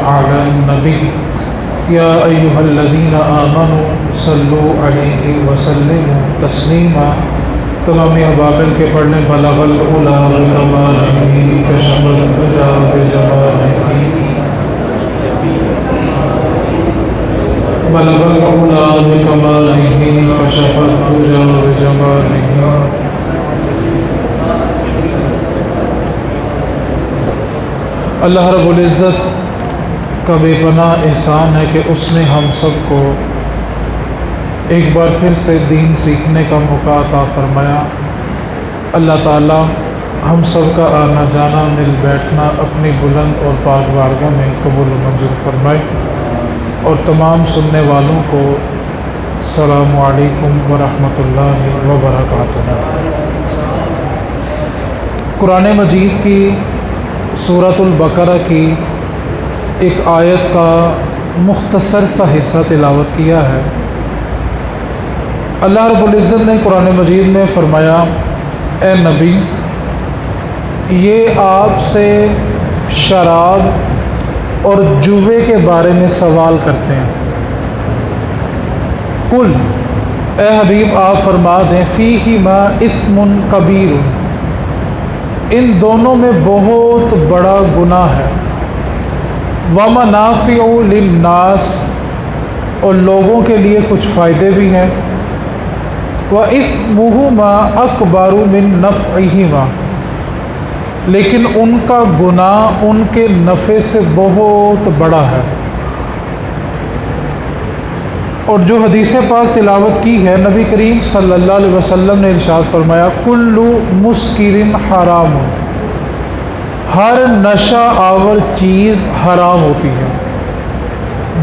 على النبي يا أيها الذين آمنوا صلوا عليه وسلموا تسليما. تمام ابابل کے پڑھنے بلغ العلا بکمالہ کشف الدجى بجمالہ بلغ العلا بکمالہ کشف الدجى بجمالہ. اللہ رب العزت کا بے پناہ احسان ہے کہ اس نے ہم سب کو ایک بار پھر سے دین سیکھنے کا موقع عطا فرمایا. اللہ تعالی ہم سب کا آنا جانا مل بیٹھنا اپنی بلند اور پاک بارگاہ میں قبول و منظور فرمائے. اور تمام سننے والوں کو السلام علیکم ورحمۃ اللہ وبرکاتہ. قرآن مجید کی سورۃ البقرہ کی ایک آیت کا مختصر سا حصہ تلاوت کیا ہے. اللہ رب العزت نے قرآن مجید میں فرمایا اے نبی یہ آپ سے شراب اور جوے کے بارے میں سوال کرتے ہیں. قل اے حبیب آپ فرما دیں فیہما اثم کبیر ان دونوں میں بہت بڑا گناہ ہے. ومنافع للناس اور لوگوں کے لیے کچھ فائدے بھی ہیں. وَإِثْمُهُمَا أَكْبَرُ مِن نَفْعِهِمَا لیکن ان کا گناہ ان کے نفع سے بہت بڑا ہے. اور جو حدیث پاک تلاوت کی ہے نبی کریم صلی اللہ علیہ وسلم نے ارشاد فرمایا کل مسکر حرام ہر نشہ آور چیز حرام ہوتی ہے.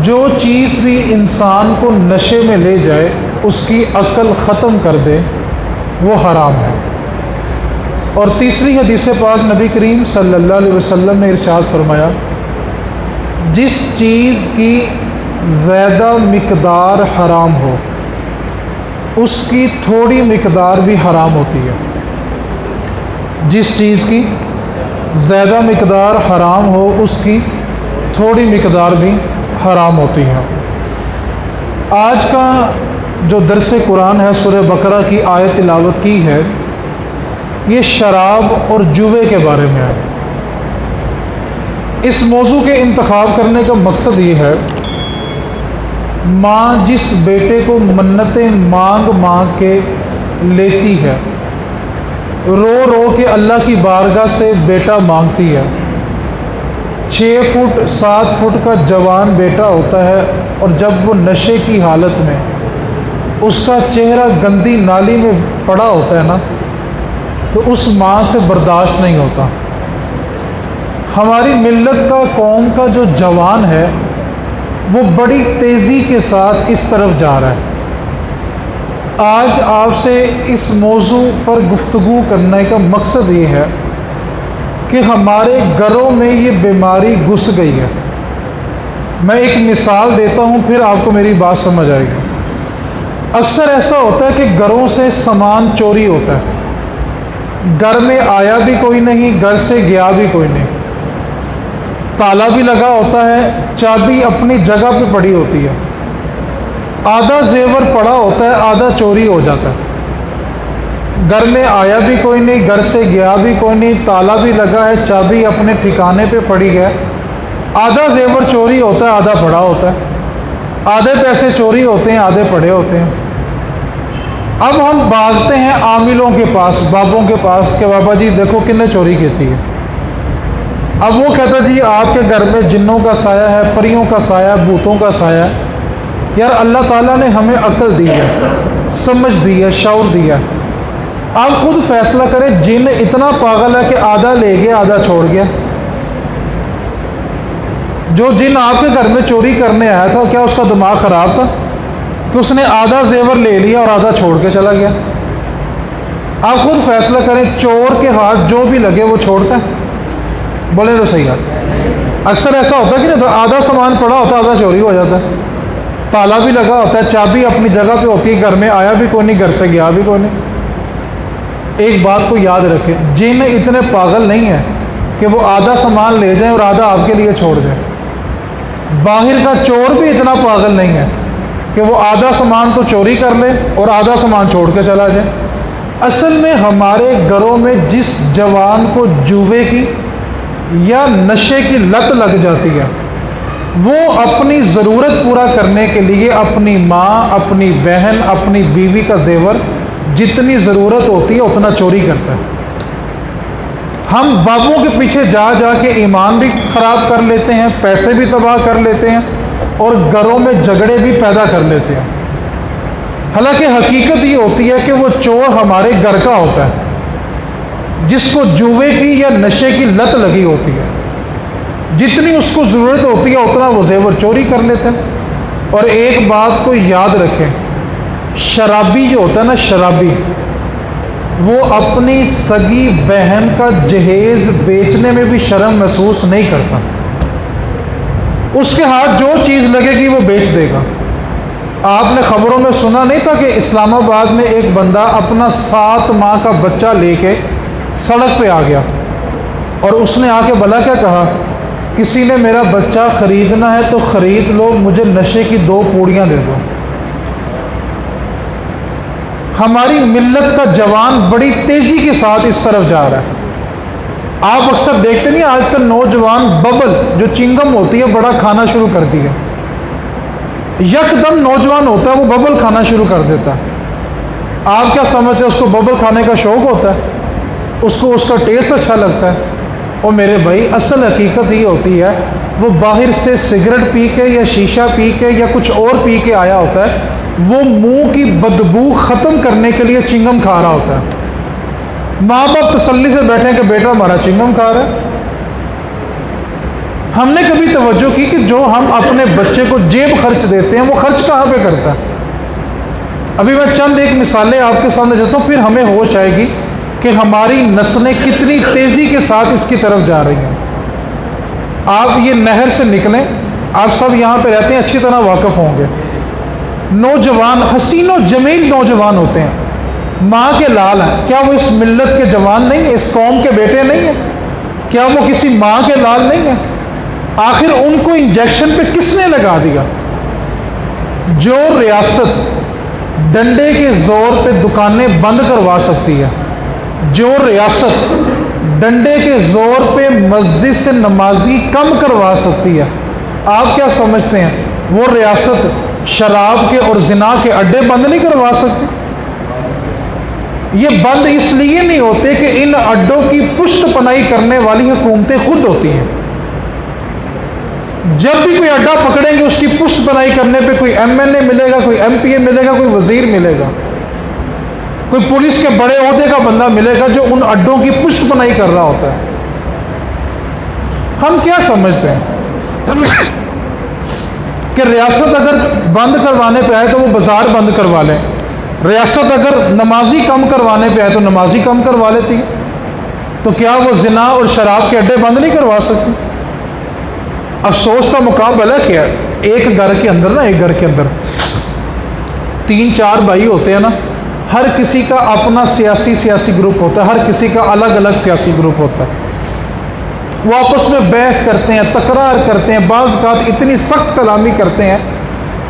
جو چیز بھی انسان کو نشے میں لے جائے اس کی عقل ختم کر دے وہ حرام ہے. اور تیسری حدیث پاک نبی کریم صلی اللہ علیہ وسلم نے ارشاد فرمایا جس چیز کی زیادہ مقدار حرام ہو اس کی تھوڑی مقدار بھی حرام ہوتی ہے. جس چیز کی زیادہ مقدار حرام ہو اس کی تھوڑی مقدار بھی حرام ہوتی ہے. آج کا جو درس قرآن ہے سورہ بقرہ کی آیت تلاوت کی ہے یہ شراب اور جوے کے بارے میں ہے. اس موضوع کے انتخاب کرنے کا مقصد یہ ہے ماں جس بیٹے کو منتیں مانگ مانگ کے لیتی ہے رو رو کے اللہ کی بارگاہ سے بیٹا مانگتی ہے. 6 فٹ 7 فٹ کا جوان بیٹا ہوتا ہے اور جب وہ نشے کی حالت میں اس کا چہرہ گندی نالی میں پڑا ہوتا ہے نا تو اس ماں سے برداشت نہیں ہوتا. ہماری ملت کا قوم کا جو جوان ہے وہ بڑی تیزی کے ساتھ اس طرف جا رہا ہے. آج آپ سے اس موضوع پر گفتگو کرنے کا مقصد یہ ہے کہ ہمارے گھروں میں یہ بیماری گھس گئی ہے. میں ایک مثال دیتا ہوں پھر آپ کو میری بات سمجھ آئے گی. اکثر ایسا ہوتا ہے کہ گھروں سے سامان چوری ہوتا ہے. گھر میں آیا بھی کوئی نہیں گھر سے گیا بھی کوئی نہیں. تالا بھی لگا ہوتا ہے چابی اپنی جگہ پہ پڑی ہوتی ہے. آدھا زیور پڑا ہوتا ہے آدھا چوری ہو جاتا ہے. گھر میں آیا بھی کوئی نہیں گھر سے گیا بھی کوئی نہیں تالا بھی لگا ہے چابی اپنے ٹھکانے پہ پڑی ہے. آدھا زیور چوری ہوتا ہے آدھا پڑا ہوتا ہے. آدھے پیسے چوری ہوتے ہیں آدھے پڑے ہوتے ہیں. اب ہم بھاگتے ہیں عاملوں کے پاس بابوں کے پاس کہ بابا جی دیکھو کنے چوری کی ہے. اب وہ کہتا جی آپ کے گھر میں جنوں کا سایہ ہے پریوں کا سایہ ہے بھوتوں کا سایہ ہے. یار اللہ تعالیٰ نے ہمیں عقل دی ہے سمجھ دی ہے شعور دیا. آپ خود فیصلہ کریں جن اتنا پاگل ہے کہ آدھا لے گیا آدھا چھوڑ گیا. جو جن آپ کے گھر میں چوری کرنے آیا تھا کیا اس کا دماغ خراب تھا کہ اس نے آدھا زیور لے لیا اور آدھا چھوڑ کے چلا گیا؟ آپ خود فیصلہ کریں چور کے ہاتھ جو بھی لگے وہ چھوڑتا ہے؟ بولے تو صحیح ہے. اکثر ایسا ہوتا ہے کہ نہیں تو آدھا سامان پڑا ہوتا ہے آدھا چوری ہو جاتا ہے. تالا بھی لگا ہوتا ہے چابی اپنی جگہ پہ ہوتی ہے گھر میں آیا بھی کوئی نہیں گھر سے گیا بھی کوئی نہیں. ایک بات کو یاد رکھیں جن اتنے پاگل نہیں ہیں کہ وہ آدھا سامان لے جائیں اور آدھا آپ کے لیے چھوڑ جائیں. باہر کا چور بھی اتنا پاگل نہیں ہے کہ وہ آدھا سامان تو چوری کر لے اور آدھا سامان چھوڑ کے چلا جائے۔ اصل میں ہمارے گھروں میں جس جوان کو جوے کی یا نشے کی لت لگ جاتی ہے، وہ اپنی ضرورت پورا کرنے کے لیے اپنی ماں، اپنی بہن، اپنی بیوی کا زیور جتنی ضرورت ہوتی ہے اتنا چوری کرتا ہے۔ ہم بابوں کے پیچھے جا جا کے ایمان بھی خراب کر لیتے ہیں، پیسے بھی تباہ کر لیتے ہیں، اور گھروں میں جھگڑے بھی پیدا کر لیتے ہیں۔ حالانکہ حقیقت یہ ہوتی ہے کہ وہ چور ہمارے گھر کا ہوتا ہے، جس کو جوے کی یا نشے کی لت لگی ہوتی ہے، جتنی اس کو ضرورت ہوتی ہے اتنا وہ زیور چوری کر لیتے ہیں۔ اور ایک بات کو یاد رکھیں، شرابی جو ہوتا ہے نا، شرابی، وہ اپنی سگی بہن کا جہیز بیچنے میں بھی شرم محسوس نہیں کرتا۔ اس کے ہاتھ جو چیز لگے گی وہ بیچ دے گا۔ آپ نے خبروں میں سنا نہیں تھا کہ اسلام آباد میں ایک بندہ اپنا 7 ماہ کا بچہ لے کے سڑک پہ آ گیا، اور اس نے آ کے بھلا کیا کہا، کسی نے میرا بچہ خریدنا ہے تو خرید لو، مجھے نشے کی 2 پوڑیاں دے دو۔ ہماری ملت کا جوان بڑی تیزی کے ساتھ اس طرف جا رہا ہے۔ آپ اکثر دیکھتے نہیں، آج کل نوجوان ببل جو چنگم ہوتی ہے بڑا کھانا شروع کر دیا، یکدم نوجوان ہوتا ہے وہ ببل کھانا شروع کر دیتا ہے۔ آپ کیا سمجھتے ہیں اس کو ببل کھانے کا شوق ہوتا ہے؟ اس کو اس کا ٹیسٹ اچھا لگتا ہے؟ اور میرے بھائی، اصل حقیقت یہ ہوتی ہے، وہ باہر سے سگریٹ پی کے یا شیشہ پی کے یا کچھ اور پی کے آیا ہوتا ہے، وہ منہ کی بدبو ختم کرنے کے لیے چنگم کھا رہا ہوتا ہے۔ ماں باپ تسلی سے بیٹھے کہ بیٹا ہمارا چنگم کھا رہا ہے۔ ہم نے کبھی توجہ کی کہ جو ہم اپنے بچے کو جیب خرچ دیتے ہیں وہ خرچ کہاں پہ کرتا ہے؟ ابھی میں چند ایک مثالیں آپ کے سامنے دیتا ہوں، پھر ہمیں ہوش آئے گی کہ ہماری نسلیں کتنی تیزی کے ساتھ اس کی طرف جا رہی ہیں۔ آپ یہ نہر سے نکلیں، آپ سب یہاں پہ رہتے ہیں، اچھی طرح واقف ہوں گے، نوجوان حسین و جمیل نوجوان ہوتے ہیں، ماں کے لال ہیں۔ کیا وہ اس ملت کے جوان نہیں ہیں؟ اس قوم کے بیٹے نہیں ہیں؟ کیا وہ کسی ماں کے لال نہیں ہیں؟ آخر ان کو انجیکشن پہ کس نے لگا دیا؟ جو ریاست ڈنڈے کے زور پہ دکانیں بند کروا سکتی ہے، جو ریاست ڈنڈے کے زور پہ مسجد سے نمازی کم کروا سکتی ہے، آپ کیا سمجھتے ہیں وہ ریاست شراب کے اور زنا کے اڈے بند نہیں کروا سکتی؟ یہ بند اس لیے نہیں ہوتے کہ ان اڈوں کی پشت پناہی کرنے والی حکومتیں خود ہوتی ہیں۔ جب بھی کوئی اڈا پکڑیں گے اس کی پشت پناہی کرنے پہ کوئی ایم این اے ملے گا، کوئی ایم پی اے ملے گا، کوئی وزیر ملے گا، کوئی پولیس کے بڑے عہدے کا بندہ ملے گا جو ان اڈوں کی پشت پناہی کر رہا ہوتا ہے۔ ہم کیا سمجھتے ہیں کہ ریاست اگر بند کروانے پہ آئے تو وہ بازار بند کروا لیں، ریاست اگر نمازی کم کروانے پہ آئے تو نمازی کم کروا لیتی، تو کیا وہ زنا اور شراب کے اڈے بند نہیں کروا سکتی؟ افسوس کا مقام بھلا کیا ہے، ایک گھر کے اندر 3-4 بھائی ہوتے ہیں نا، ہر کسی کا اپنا سیاسی گروپ ہوتا ہے، ہر کسی کا الگ الگ سیاسی گروپ ہوتا ہے، وہ آپس میں بحث کرتے ہیں، تکرار کرتے ہیں، بعض اوقات اتنی سخت کلامی کرتے ہیں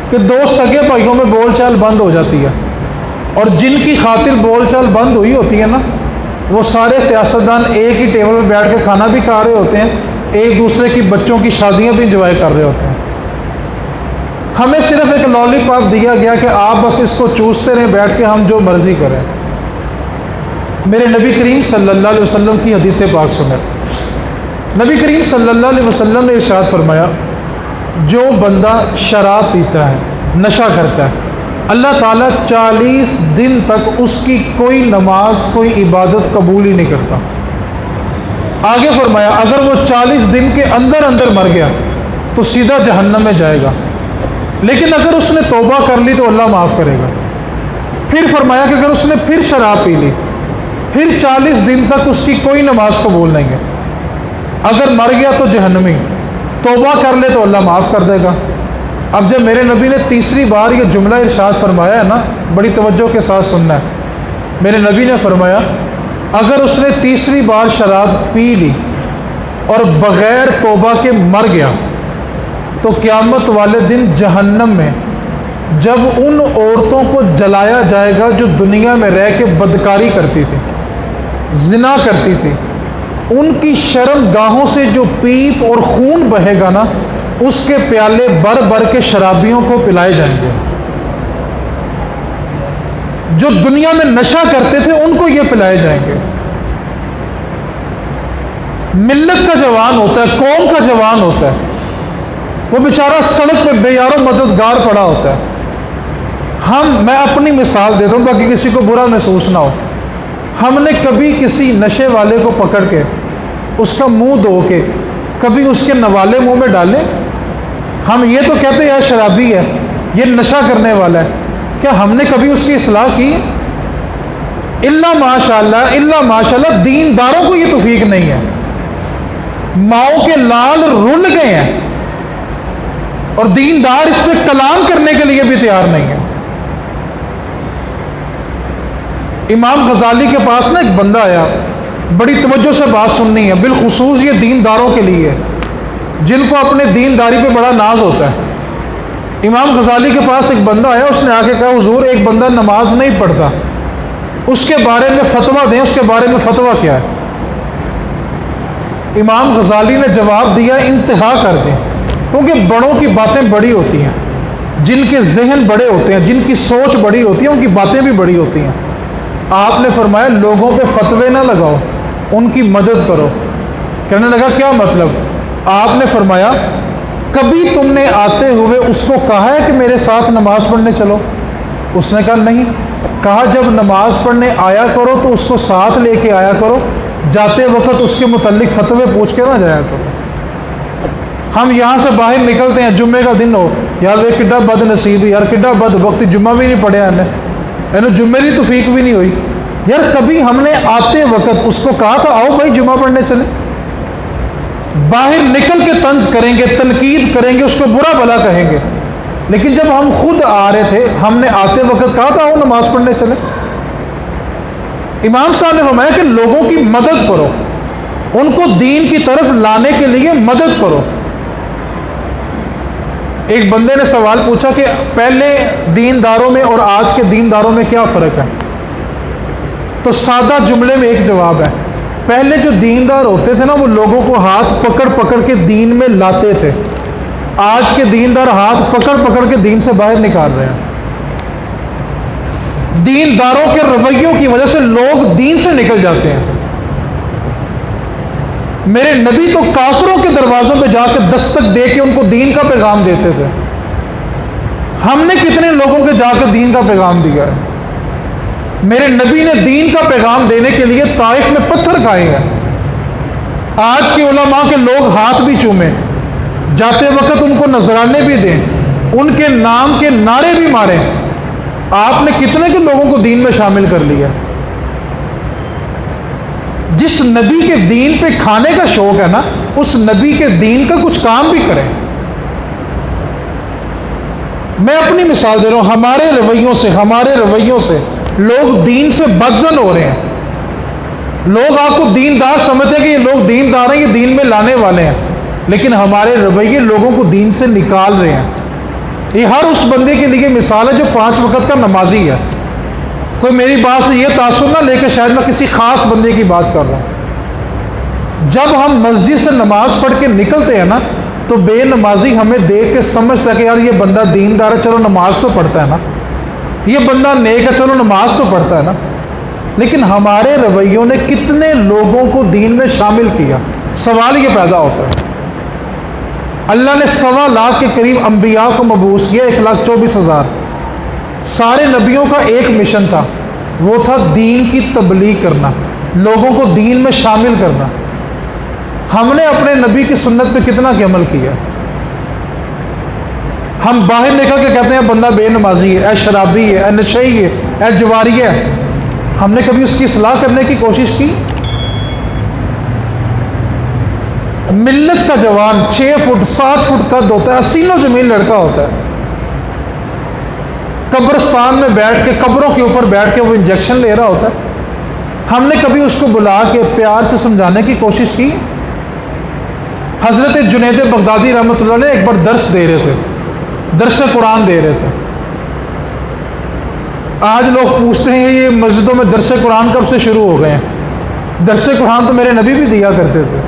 کہ 2 سگے بھائیوں میں بول چال بند ہو جاتی ہے، اور جن کی خاطر بول چال بند ہوئی ہوتی ہے نا، وہ سارے سیاستدان ایک ہی ٹیبل پہ بیٹھ کے کھانا بھی کھا رہے ہوتے ہیں، ایک دوسرے کی بچوں کی شادیاں بھی انجوائے کر رہے ہوتے ہیں۔ ہمیں صرف ایک لالی پاپ دیا گیا کہ آپ بس اس کو چوستے رہیں بیٹھ کے، ہم جو مرضی کریں۔ میرے نبی کریم صلی اللہ علیہ وسلم کی حدیث پاک سنیں۔ نبی کریم صلی اللہ علیہ وسلم نے ارشاد فرمایا، جو بندہ شراب پیتا ہے، نشہ کرتا ہے، اللہ تعالیٰ 40 دن تک اس کی کوئی نماز، کوئی عبادت قبول ہی نہیں کرتا۔ آگے فرمایا اگر وہ 40 دن کے اندر مر گیا تو سیدھا جہنم میں جائے گا، لیکن اگر اس نے توبہ کر لی تو اللہ معاف کرے گا۔ پھر فرمایا کہ اگر اس نے پھر شراب پی لی، پھر 40 دن تک اس کی کوئی نماز قبول نہیں ہے، اگر مر گیا تو جہنمی، توبہ کر لے تو اللہ معاف کر دے گا۔ اب جب میرے نبی نے تیسری بار یہ جملہ ارشاد فرمایا ہے نا، بڑی توجہ کے ساتھ سننا ہے۔ میرے نبی نے فرمایا اگر اس نے تیسری بار شراب پی لی اور بغیر توبہ کے مر گیا تو قیامت والے دن جہنم میں جب ان عورتوں کو جلایا جائے گا جو دنیا میں رہ کے بدکاری کرتی تھی، زنا کرتی تھی، ان کی شرم گاہوں سے جو پیپ اور خون بہے گا نا، اس کے پیالے بھر بھر کے شرابیوں کو پلائے جائیں گے۔ جو دنیا میں نشہ کرتے تھے ان کو یہ پلائے جائیں گے۔ ملت کا جوان ہوتا ہے، قوم کا جوان ہوتا ہے، وہ بیچارہ سڑک پہ بے یار و مددگار پڑا ہوتا ہے۔ میں اپنی مثال دیتا ہوں تاکہ کسی کو برا محسوس نہ ہو۔ ہم نے کبھی کسی نشے والے کو پکڑ کے اس کا منہ دھو کے کبھی اس کے نوالے منہ میں ڈالے؟ ہم یہ تو کہتے ہیں یہ شرابی ہے، یہ نشہ کرنے والا ہے، کیا ہم نے کبھی اس کی اصلاح کی؟ الا ماشاءاللہ دینداروں کو یہ توفیق نہیں ہے۔ ماؤں کے لال رل گئے ہیں اور دیندار اس پہ کلام کرنے کے لیے بھی تیار نہیں ہے۔ امام غزالی کے پاس نا ایک بندہ آیا، بڑی توجہ سے بات سننی ہے، بالخصوص یہ دینداروں کے لیے جن کو اپنے دینداری پہ بڑا ناز ہوتا ہے۔ امام غزالی کے پاس ایک بندہ آیا، اس نے آ کے کہا حضور ایک بندہ نماز نہیں پڑھتا، اس کے بارے میں فتویٰ دیں، اس کے بارے میں فتویٰ کیا ہے؟ امام غزالی نے جواب دیا انتہا کر دیں، کیونکہ بڑوں کی باتیں بڑی ہوتی ہیں، جن کے ذہن بڑے ہوتے ہیں، جن کی سوچ بڑی ہوتی ہے، ان کی باتیں بھی بڑی ہوتی ہیں۔ آپ نے فرمایا لوگوں پہ فتوے نہ لگاؤ، ان کی مدد کرو۔ کہنے لگا کیا مطلب؟ آپ نے فرمایا کبھی تم نے آتے ہوئے اس کو کہا ہے کہ میرے ساتھ نماز پڑھنے چلو؟ اس نے کہا نہیں۔ کہا جب نماز پڑھنے آیا کرو تو اس کو ساتھ لے کے آیا کرو، جاتے وقت اس کے متعلق فتوے پوچھ کے نہ جایا کرو۔ ہم یہاں سے باہر نکلتے ہیں، جمعے کا دن ہو، یار وہ کڈا بد نصیب، یار کڈا بد وقت، جمعہ بھی نہیں پڑھیا انہیں جمعے کی توفیق بھی نہیں ہوئی۔ یار کبھی ہم نے آتے وقت اس کو کہا تھا آؤ بھائی جمعہ پڑھنے چلیں؟ باہر نکل کے طنز کریں گے، تنقید کریں گے، اس کو برا بھلا کہیں گے، لیکن جب ہم خود آ رہے تھے ہم نے آتے وقت کہا تھا آؤ نماز پڑھنے چلیں؟ امام صاحب نے فرمایا کہ لوگوں کی مدد کرو، ان کو دین کی طرف لانے کے لیے مدد کرو۔ ایک بندے نے سوال پوچھا کہ پہلے دینداروں میں اور آج کے دینداروں میں کیا فرق ہے؟ تو سادہ جملے میں ایک جواب ہے، پہلے جو دیندار ہوتے تھے نا وہ لوگوں کو ہاتھ پکڑ پکڑ کے دین میں لاتے تھے، آج کے دیندار ہاتھ پکڑ پکڑ کے دین سے باہر نکال رہے ہیں۔ دینداروں کے رویوں کی وجہ سے لوگ دین سے نکل جاتے ہیں۔ میرے نبی تو کافروں کے دروازوں پہ جا کے دستک دے کے ان کو دین کا پیغام دیتے تھے۔ ہم نے کتنے لوگوں کے جا کے دین کا پیغام دیا ہے؟ میرے نبی نے دین کا پیغام دینے کے لیے طائف میں پتھر کھائے ہیں۔ آج کے علماء کے لوگ ہاتھ بھی چومیں، جاتے وقت ان کو نذرانے بھی دیں، ان کے نام کے نعرے بھی ماریں، آپ نے کتنے کے لوگوں کو دین میں شامل کر لیا؟ جس نبی کے دین پہ کھانے کا شوق ہے نا، اس نبی کے دین کا کچھ کام بھی کریں۔ میں اپنی مثال دے رہا ہوں، ہمارے رویوں سے لوگ دین سے بدزن ہو رہے ہیں۔ لوگ آپ کو دیندار سمجھتے ہیں کہ یہ لوگ دیندار ہیں، یہ دین میں لانے والے ہیں، لیکن ہمارے رویے لوگوں کو دین سے نکال رہے ہیں۔ یہ ہر اس بندے کے لیے مثال ہے جو 5 وقت کا نمازی ہے۔ کوئی میری بات سے یہ تاثر نہ لے کے شاید میں کسی خاص بندے کی بات کر رہا ہوں۔ جب ہم مسجد سے نماز پڑھ کے نکلتے ہیں نا تو بے نمازی ہمیں دیکھ کے سمجھتا ہے کہ یار یہ بندہ دیندار ہے، چلو نماز تو پڑھتا ہے نا، یہ بندہ نیک ہے، چلو نماز تو پڑھتا ہے نا۔ لیکن ہمارے رویوں نے کتنے لوگوں کو دین میں شامل کیا؟ سوال یہ پیدا ہوتا ہے۔ اللہ نے 1.25 لاکھ کے قریب انبیاء کو مبعوث کیا، 1,24,000۔ سارے نبیوں کا ایک مشن تھا، وہ تھا دین کی تبلیغ کرنا، لوگوں کو دین میں شامل کرنا۔ ہم نے اپنے نبی کی سنت پہ کتنا کی عمل کیا؟ ہم باہر نکل کے کہتے ہیں بندہ بے نمازی ہے، اے شرابی ہے، اے نشئی ہے، اے جواری ہے۔ ہم نے کبھی اس کی اصلاح کرنے کی کوشش کی؟ ملت کا جوان 6 فٹ 7 فٹ قد ہوتا ہے، حسین و جمیل لڑکا ہوتا ہے، قبرستان میں بیٹھ کے، قبروں کے اوپر بیٹھ کے وہ انجیکشن لے رہا ہوتا ہے۔ ہم نے کبھی اس کو بلا کے پیار سے سمجھانے کی کوشش کی؟ حضرت جنید بغدادی رحمۃ اللہ علیہ ایک بار درس دے رہے تھے، درس قرآن دے رہے تھے۔ آج لوگ پوچھتے ہیں یہ مسجدوں میں درس قرآن کب سے شروع ہو گئے ہیں؟ درس قرآن تو میرے نبی بھی دیا کرتے تھے۔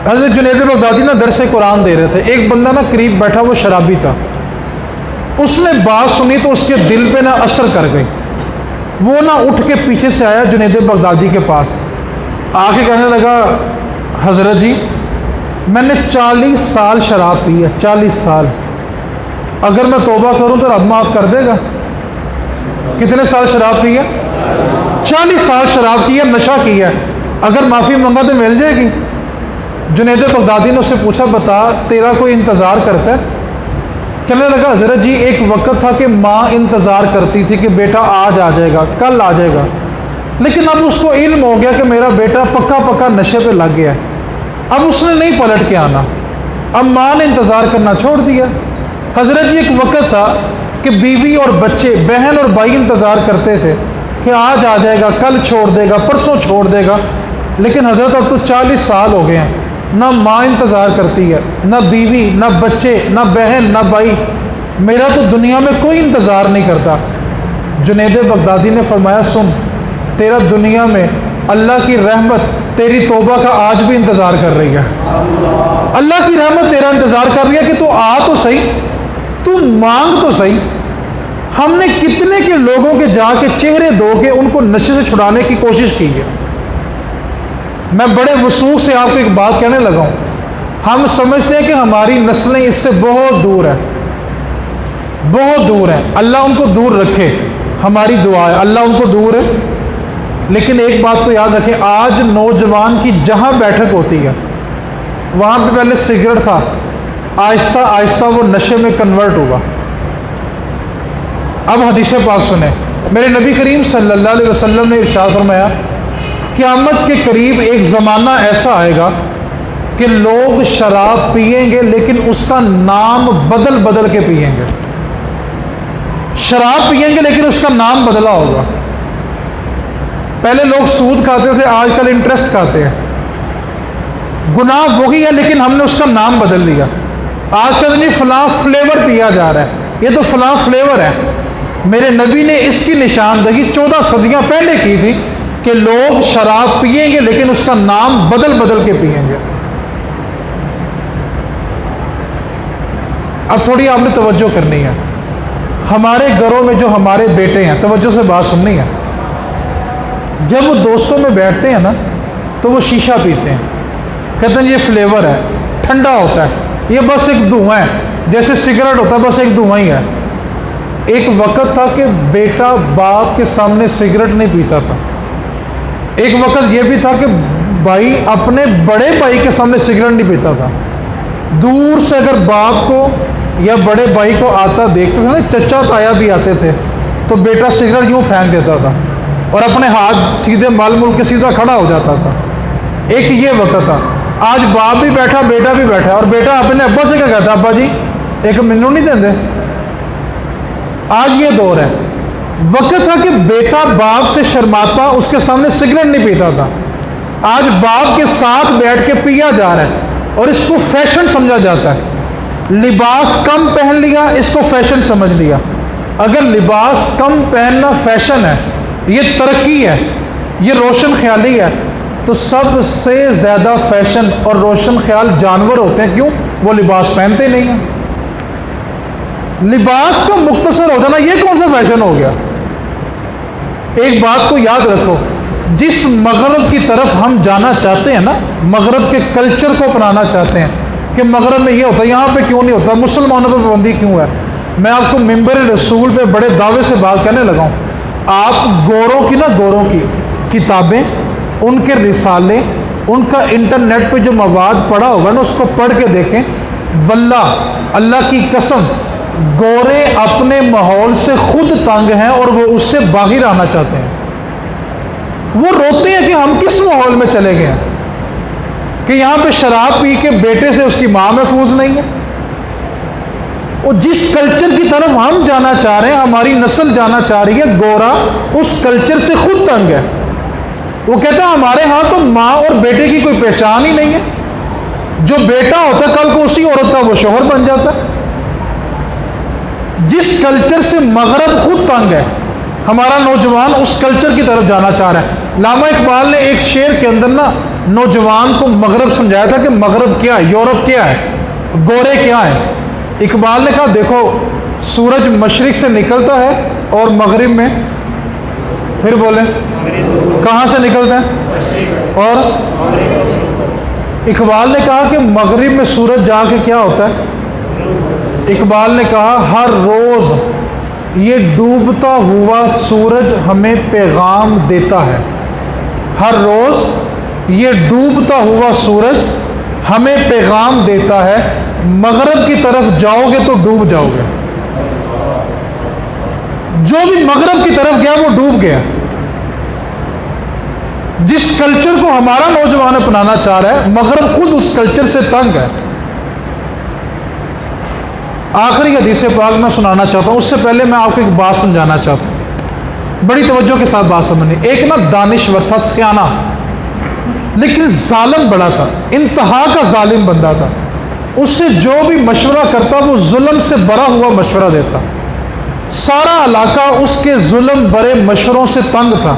حضرت جنید بغدادی نا درس قرآن دے رہے تھے، ایک بندہ نا قریب بیٹھا، وہ شرابی تھا، اس نے بات سنی تو اس کے دل پہ نا اثر کر گئی، وہ نا اٹھ کے پیچھے سے آیا جنید بغدادی کے پاس، آ کے کہنے لگا حضرت جی میں نے 40 سال شراب پی ہے، 40 سال، اگر میں توبہ کروں تو رب معاف کر دے گا؟ کتنے سال شراب پی ہے؟ 40 سال شراب کی ہے، نشہ کیا ہے، اگر معافی منگا تو مل جائے گی؟ جنید بغدادی نے اس سے پوچھا بتا تیرا کوئی انتظار کرتا ہے؟ کہنے لگا حضرت جی ایک وقت تھا کہ ماں انتظار کرتی تھی کہ بیٹا آج آ جائے گا، کل آ جائے گا، لیکن اب اس کو علم ہو گیا کہ میرا بیٹا پکا پکا نشے پہ لگ گیا ہے، اب اس نے نہیں پلٹ کے آنا، اب ماں نے انتظار کرنا چھوڑ دیا۔ حضرت جی ایک وقت تھا کہ بیوی اور بچے، بہن اور بھائی انتظار کرتے تھے کہ آج آ جائے گا، کل چھوڑ دے گا، پرسوں چھوڑ دے گا، لیکن حضرت اب تو 40 سال ہو گئے ہیں، نہ ماں انتظار کرتی ہے، نہ بیوی، نہ بچے، نہ بہن، نہ بھائی، میرا تو دنیا میں کوئی انتظار نہیں کرتا۔ جنید بغدادی نے فرمایا سن، تیرا دنیا میں اللہ کی رحمت تیری توبہ کا آج بھی انتظار کر رہی ہے، اللہ کی رحمت تیرا انتظار کر رہی ہے کہ تو آ تو صحیح، تو مانگ تو صحیح۔ ہم نے کتنے کے لوگوں کے جا کے چہرے دھو کے ان کو نشے سے چھڑانے کی کوشش کی ہے۔ میں بڑے وثوق سے آپ کو ایک بات کہنے لگا ہوں، ہم سمجھتے ہیں کہ ہماری نسلیں اس سے بہت دور ہیں، بہت دور ہیں، اللہ ان کو دور رکھے، ہماری دعا ہے اللہ ان کو دور ہے، لیکن ایک بات تو یاد رکھیں، آج نوجوان کی جہاں بیٹھک ہوتی ہے وہاں پہ پہلے سگریٹ تھا، آہستہ آہستہ وہ نشے میں کنورٹ ہوا۔ اب حدیث پاک سنیں، میرے نبی کریم صلی اللہ علیہ وسلم نے ارشاد فرمایا قیامت کے قریب ایک زمانہ ایسا آئے گا کہ لوگ شراب پئیں گے لیکن اس کا نام بدل بدل کے پئیں گے، شراب پئیں گے لیکن اس کا نام بدلا ہوگا۔ پہلے لوگ سود کھاتے تھے، آج کل انٹرسٹ کھاتے ہیں، گناہ وہی ہے لیکن ہم نے اس کا نام بدل لیا، آج کل نہیں فلاں فلیور پیا جا رہا ہے، یہ تو فلاں فلیور ہے۔ میرے نبی نے اس کی نشاندہی 14 صدیاں پہلے کی تھی کہ لوگ شراب پئیں گے لیکن اس کا نام بدل بدل کے پئیں گے۔ اب تھوڑی آپ نے توجہ کرنی ہے، ہمارے گھروں میں جو ہمارے بیٹے ہیں، توجہ سے بات سننی ہے، جب وہ دوستوں میں بیٹھتے ہیں نا تو وہ شیشہ پیتے ہیں، کہتے ہیں یہ فلیور ہے، ٹھنڈا ہوتا ہے، یہ بس ایک دھواں ہے، جیسے سگریٹ ہوتا ہے بس ایک دھواں ہی ہے۔ ایک وقت تھا کہ بیٹا باپ کے سامنے سگریٹ نہیں پیتا تھا، ایک وقت یہ بھی تھا کہ بھائی اپنے بڑے بھائی کے سامنے سگریٹ نہیں پیتا تھا، دور سے اگر باپ کو یا بڑے بھائی کو آتا دیکھتے تھے نا، چچا تایا بھی آتے تھے تو بیٹا سگریٹ یوں پھینک دیتا تھا اور اپنے ہاتھ سیدھے مال مل کے سیدھا کھڑا ہو جاتا تھا۔ ایک یہ وقت تھا، آج باپ بھی بیٹھا بیٹا بھی بیٹھا، اور بیٹا اپنے ابا سے کیا کہتا، ابا جی ایک مینو نہیں دیں دے۔ آج یہ دور ہے، وقت تھا کہ بیٹا باپ سے شرماتا، اس کے سامنے سگریٹ نہیں پیتا تھا، آج باپ کے ساتھ بیٹھ کے پیا جا رہا ہے اور اس کو فیشن سمجھا جاتا ہے۔ لباس کم پہن لیا، اس کو فیشن سمجھ لیا۔ اگر لباس کم پہننا فیشن ہے، یہ ترقی ہے، یہ روشن خیالی ہے، تو سب سے زیادہ فیشن اور روشن خیال جانور ہوتے ہیں، کیوں؟ وہ لباس پہنتے نہیں ہیں۔ لباس کا مختصر ہو جانا یہ کون سا فیشن ہو گیا؟ ایک بات کو یاد رکھو، جس مغرب کی طرف ہم جانا چاہتے ہیں نا، مغرب کے کلچر کو اپنانا چاہتے ہیں کہ مغرب میں یہ ہوتا ہے، یہاں پہ کیوں نہیں ہوتا، مسلمانوں پہ پابندی کیوں ہے؟ میں آپ کو منبر رسول پہ بڑے دعوے سے بات کہنے لگا ہوں، آپ گوروں کی کتابیں، ان کے رسالے، ان کا انٹرنیٹ پہ جو مواد پڑا ہوگا نا، اس کو پڑھ کے دیکھیں، واللہ اللہ کی قسم، گورے اپنے ماحول سے خود تنگ ہیں اور وہ اس سے باہر آنا چاہتے ہیں۔ وہ روتے ہیں کہ ہم کس ماحول میں چلے گئے ہیں کہ یہاں پہ شراب پی کے بیٹے سے اس کی ماں محفوظ نہیں ہے۔ اور جس کلچر کی طرف ہم جانا چاہ رہے ہیں، ہماری نسل جانا چاہ رہی ہے، گورا اس کلچر سے خود تنگ ہے۔ وہ کہتا ہے ہمارے ہاں تو ماں اور بیٹے کی کوئی پہچان ہی نہیں ہے، جو بیٹا ہوتا ہے کل کو اسی عورت کا وہ شوہر بن جاتا ہے۔ جس کلچر سے مغرب خود تنگ ہے، ہمارا نوجوان اس کلچر کی طرف جانا چاہ رہا ہے۔ علامہ اقبال نے ایک شعر کے اندر نا نوجوان کو مغرب سمجھایا تھا کہ مغرب کیا ہے، یورپ کیا ہے، گورے کیا ہے۔ اقبال نے کہا دیکھو سورج مشرق سے نکلتا ہے اور مغرب میں، پھر بولیں کہاں سے نکلتا ہے؟ اور اقبال نے کہا کہ مغرب میں سورج جا کے کیا ہوتا ہے؟ اقبال نے کہا ہر روز یہ ڈوبتا ہوا سورج ہمیں پیغام دیتا ہے، ہر روز یہ ڈوبتا ہوا سورج ہمیں پیغام دیتا ہے، مغرب کی طرف جاؤ گے تو ڈوب جاؤ گے۔ جو بھی مغرب کی طرف گیا وہ ڈوب گیا۔ جس کلچر کو ہمارا نوجوان اپنانا چاہ رہا ہے، مغرب خود اس کلچر سے تنگ ہے۔ آخری حدیث پاک میں سنانا چاہتا ہوں، اس سے پہلے میں آپ کو ایک بات سمجھانا چاہتا ہوں، بڑی توجہ کے ساتھ بات سمجھنی۔ ایک نا دانشور تھا، سیانہ، لیکن ظالم بڑا تھا، انتہا کا ظالم بندہ تھا۔ اس سے جو بھی مشورہ کرتا وہ ظلم سے بھرا ہوا مشورہ دیتا۔ سارا علاقہ اس کے ظلم برے مشوروں سے تنگ تھا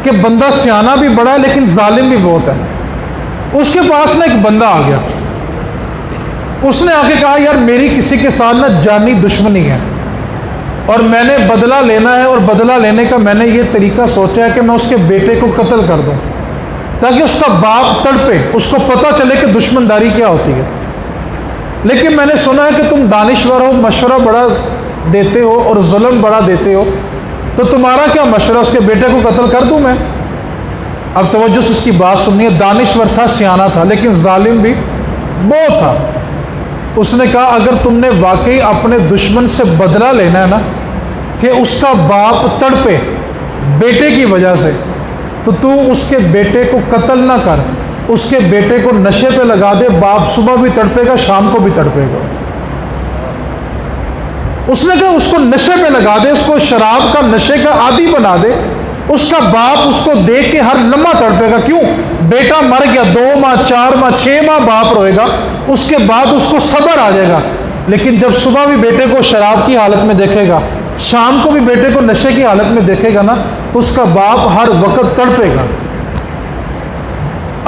کہ بندہ سیانہ بھی بڑا ہے لیکن ظالم بھی بہت ہے۔ اس کے پاس نا ایک بندہ آ گیا، اس نے آ کے کہا یار میری کسی کے ساتھ نا جانی دشمنی ہے اور میں نے بدلہ لینا ہے، اور بدلہ لینے کا میں نے یہ طریقہ سوچا ہے کہ میں اس کے بیٹے کو قتل کر دوں تاکہ اس کا باپ تڑپے، اس کو پتہ چلے کہ دشمنداری کیا ہوتی ہے۔ لیکن میں نے سنا ہے کہ تم دانشور ہو، مشورہ بڑا دیتے ہو اور ظلم بڑا دیتے ہو، تو تمہارا کیا مشورہ، اس کے بیٹے کو قتل کر دوں میں؟ اب توجہ سے اس کی بات سنیے۔ دانشور تھا، سیانہ تھا، لیکن ظالم بھی بہت تھا۔ اس نے کہا اگر تم نے واقعی اپنے دشمن سے بدلہ لینا ہے نا کہ اس کا باپ تڑپے بیٹے کی وجہ سے، تو اس کے بیٹے کو قتل نہ کر، اس کے بیٹے کو نشے پہ لگا دے، باپ صبح بھی تڑپے گا شام کو بھی تڑپے گا۔ اس نے کہا اس کو نشے پہ لگا دے، اس کو شراب کا نشے کا عادی بنا دے، اس کا باپ اس کو دیکھ کے ہر لمحہ تڑپے گا۔ کیوں؟ بیٹا مر گیا، 2 ماہ 4 ماہ 6 ماہ باپ روئے گا، اس کے بعد اس کو صبر آ جائے گا، لیکن جب صبح بھی بیٹے کو شراب کی حالت میں دیکھے گا، شام کو بھی بیٹے کو نشے کی حالت میں دیکھے گا نا، تو اس کا باپ ہر وقت تڑپے گا۔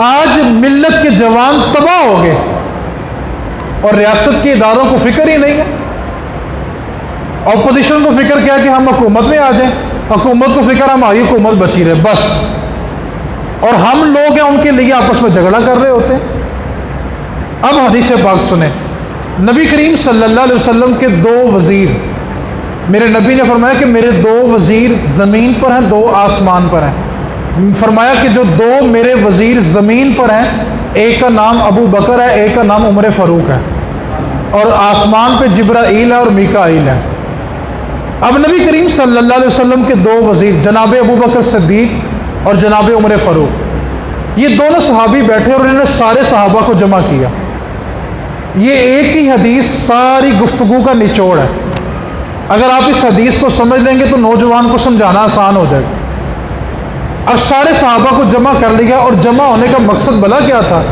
آج ملت کے جوان تباہ ہو گئے اور ریاست کے اداروں کو فکر ہی نہیں ہے۔ اپوزیشن کو فکر کیا کہ ہم حکومت میں آ جائیں، حکومت کو فکر ہماری حکومت بچی رہے بس، اور ہم لوگ ہیں ان کے لیے آپس میں جھگڑا کر رہے ہوتے ہیں۔ اب حدیث پاک سنیں، نبی کریم صلی اللہ علیہ وسلم کے 2 وزیر، میرے نبی نے فرمایا کہ میرے 2 وزیر زمین پر ہیں، 2 آسمان پر ہیں۔ فرمایا کہ جو 2 میرے وزیر زمین پر ہیں، ایک کا نام ابو بکر ہے، ایک کا نام عمر فاروق ہے، اور آسمان پہ جبرائیل ہے اور میکائیل ہے۔ اب نبی کریم صلی اللہ علیہ وسلم کے 2 وزیر جناب ابو بکر صدیق اور جناب عمر فاروق، یہ دونوں صحابی بیٹھے اور انہوں نے سارے صحابہ کو جمع کیا۔ یہ ایک ہی حدیث ساری گفتگو کا نچوڑ ہے۔ اگر آپ اس حدیث کو سمجھ لیں گے تو نوجوان کو سمجھانا آسان ہو جائے گا۔ اب سارے صحابہ کو جمع کر لیا، اور جمع ہونے کا مقصد بھلا کیا تھا؟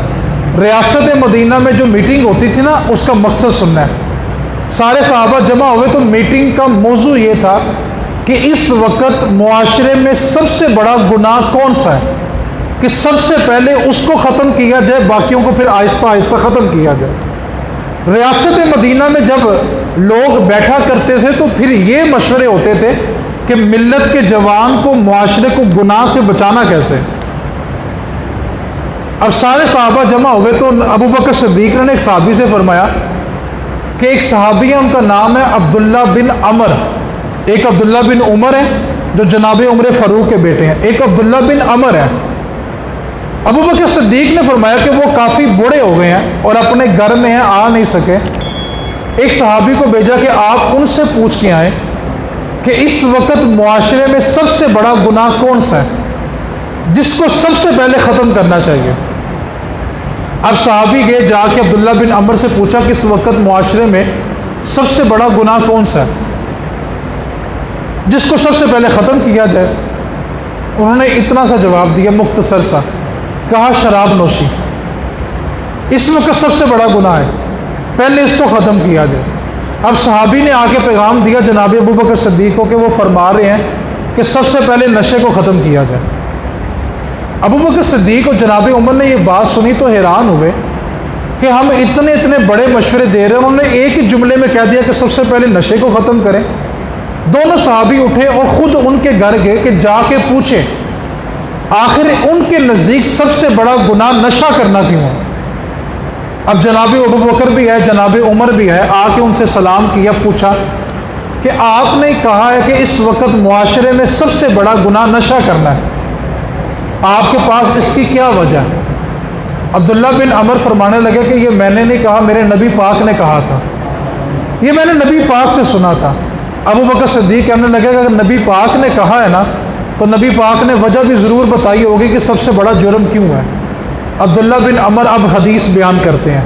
ریاست مدینہ میں جو میٹنگ ہوتی تھی نا، اس کا مقصد سننا ہے۔ سارے صحابہ جمع ہوئے تو میٹنگ کا موضوع یہ تھا کہ اس وقت معاشرے میں سب سے بڑا گناہ کون سا ہے کہ سب سے پہلے اس کو ختم کیا جائے، باقیوں کو پھر آہستہ آہستہ ختم کیا جائے۔ ریاست مدینہ میں جب لوگ بیٹھا کرتے تھے تو پھر یہ مشورے ہوتے تھے کہ ملت کے جوان کو، معاشرے کو گناہ سے بچانا کیسے۔ اب سارے صحابہ جمع ہوئے تو ابو بکر صدیق نے ایک صحابی سے فرمایا کہ ایک صحابی ہے، ان کا نام ہے عبداللہ بن عمر، ایک عبداللہ بن عمر ہے جو جناب عمر فاروق کے بیٹے ہیں، ایک عبداللہ بن عمر ہے۔ ابو بکر صدیق نے فرمایا کہ وہ کافی بوڑھے ہو گئے ہیں اور اپنے گھر میں ہیں، آ نہیں سکے۔ ایک صحابی کو بھیجا کہ آپ ان سے پوچھ کے آئیں کہ اس وقت معاشرے میں سب سے بڑا گناہ کون سا ہے جس کو سب سے پہلے ختم کرنا چاہیے۔ اب صحابی گئے، جا کے عبداللہ بن عمر سے پوچھا کہ اس وقت معاشرے میں سب سے بڑا گناہ کون سا ہے جس کو سب سے پہلے ختم کیا جائے۔ انہوں نے اتنا سا جواب دیا، مختصر سا، کہا شراب نوشی۔ اس وقت سب سے بڑا گناہ ہے، پہلے اس کو ختم کیا جائے۔ اب صحابی نے آ کے پیغام دیا جناب ابو بکر صدیق کو کہ وہ فرما رہے ہیں کہ سب سے پہلے نشے کو ختم کیا جائے۔ ابو بکر صدیق اور جناب عمر نے یہ بات سنی تو حیران ہوئے کہ ہم اتنے بڑے مشورے دے رہے ہیں، انہوں نے ایک ہی جملے میں کہہ دیا کہ سب سے پہلے نشے کو ختم کریں۔ دونوں صحابی اٹھے اور خود ان کے گھر گئے کہ جا کے پوچھیں آخر ان کے نزدیک سب سے بڑا گناہ نشہ کرنا کیوں ہے۔ اب جناب ابو بکر بھی ہے، جناب عمر بھی ہے، آ کے ان سے سلام کیا، پوچھا کہ آپ نے کہا ہے کہ اس وقت معاشرے میں سب سے بڑا گناہ نشہ کرنا ہے، آپ کے پاس اس کی کیا وجہ ہے؟ عبداللہ بن عمر فرمانے لگے کہ یہ میں نے نہیں کہا، میرے نبی پاک نے کہا تھا، یہ میں نے نبی پاک سے سنا تھا۔ ابو بکر صدیق کہنے لگے کہ اگر نبی پاک نے کہا ہے نا تو نبی پاک نے وجہ بھی ضرور بتائی ہوگی کہ سب سے بڑا جرم کیوں ہے۔ عبداللہ بن عمر اب حدیث بیان کرتے ہیں۔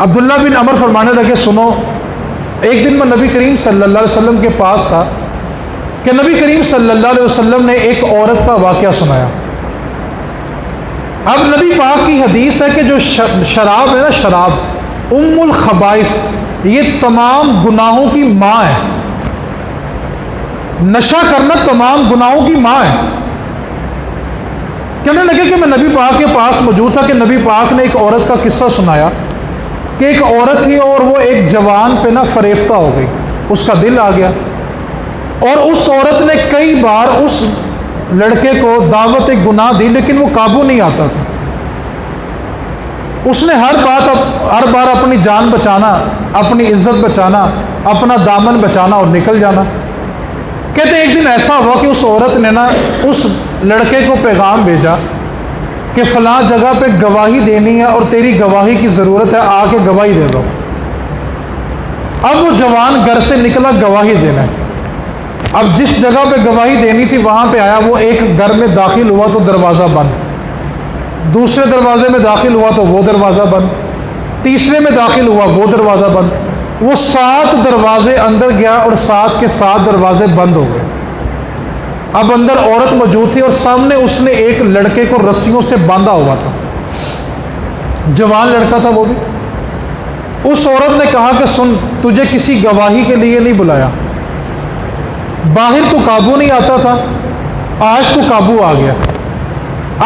عبداللہ بن عمر فرمانے لگے سنو، ایک دن میں نبی کریم صلی اللہ علیہ وسلم کے پاس تھا کہ نبی کریم صلی اللہ علیہ وسلم نے ایک عورت کا واقعہ سنایا۔ اب نبی پاک کی حدیث ہے کہ جو شراب ہے نا، شراب ام الخبائث، یہ تمام گناہوں کی ماں ہے۔ نشہ کرنا تمام گناہوں کی ماں ہے۔ کہنے لگے کہ میں نبی پاک کے پاس موجود تھا کہ نبی پاک نے ایک عورت کا قصہ سنایا کہ ایک عورت تھی اور وہ ایک جوان پہ نہ فریفتہ ہو گئی، اس کا دل آ گیا، اور اس عورت نے کئی بار اس لڑکے کو دعوت گناہ دی لیکن وہ قابو نہیں آتا تھا۔ اس نے ہر بار اپنی جان بچانا، اپنی عزت بچانا، اپنا دامن بچانا اور نکل جانا۔ کہتے ہیں ایک دن ایسا ہوا کہ اس عورت نے نا اس لڑکے کو پیغام بھیجا کہ فلاں جگہ پہ گواہی دینی ہے اور تیری گواہی کی ضرورت ہے، آ کے گواہی دے دو۔ اب وہ جوان گھر سے نکلا گواہی دینا ہے۔ اب جس جگہ پہ گواہی دینی تھی وہاں پہ آیا، وہ ایک گھر میں داخل ہوا تو دروازہ بند، دوسرے دروازے میں داخل ہوا تو وہ دروازہ بند، تیسرے میں داخل ہوا وہ دروازہ بند، وہ 7 دروازے اندر گیا اور 7 کے 7 دروازے بند ہو گئے۔ اب اندر عورت موجود تھی اور سامنے اس نے ایک لڑکے کو رسیوں سے باندھا ہوا تھا، جوان لڑکا تھا وہ بھی۔ اس عورت نے کہا کہ سن، تجھے کسی گواہی کے لیے نہیں بلایا، باہر تو قابو نہیں آتا تھا، آج تو قابو آ گیا،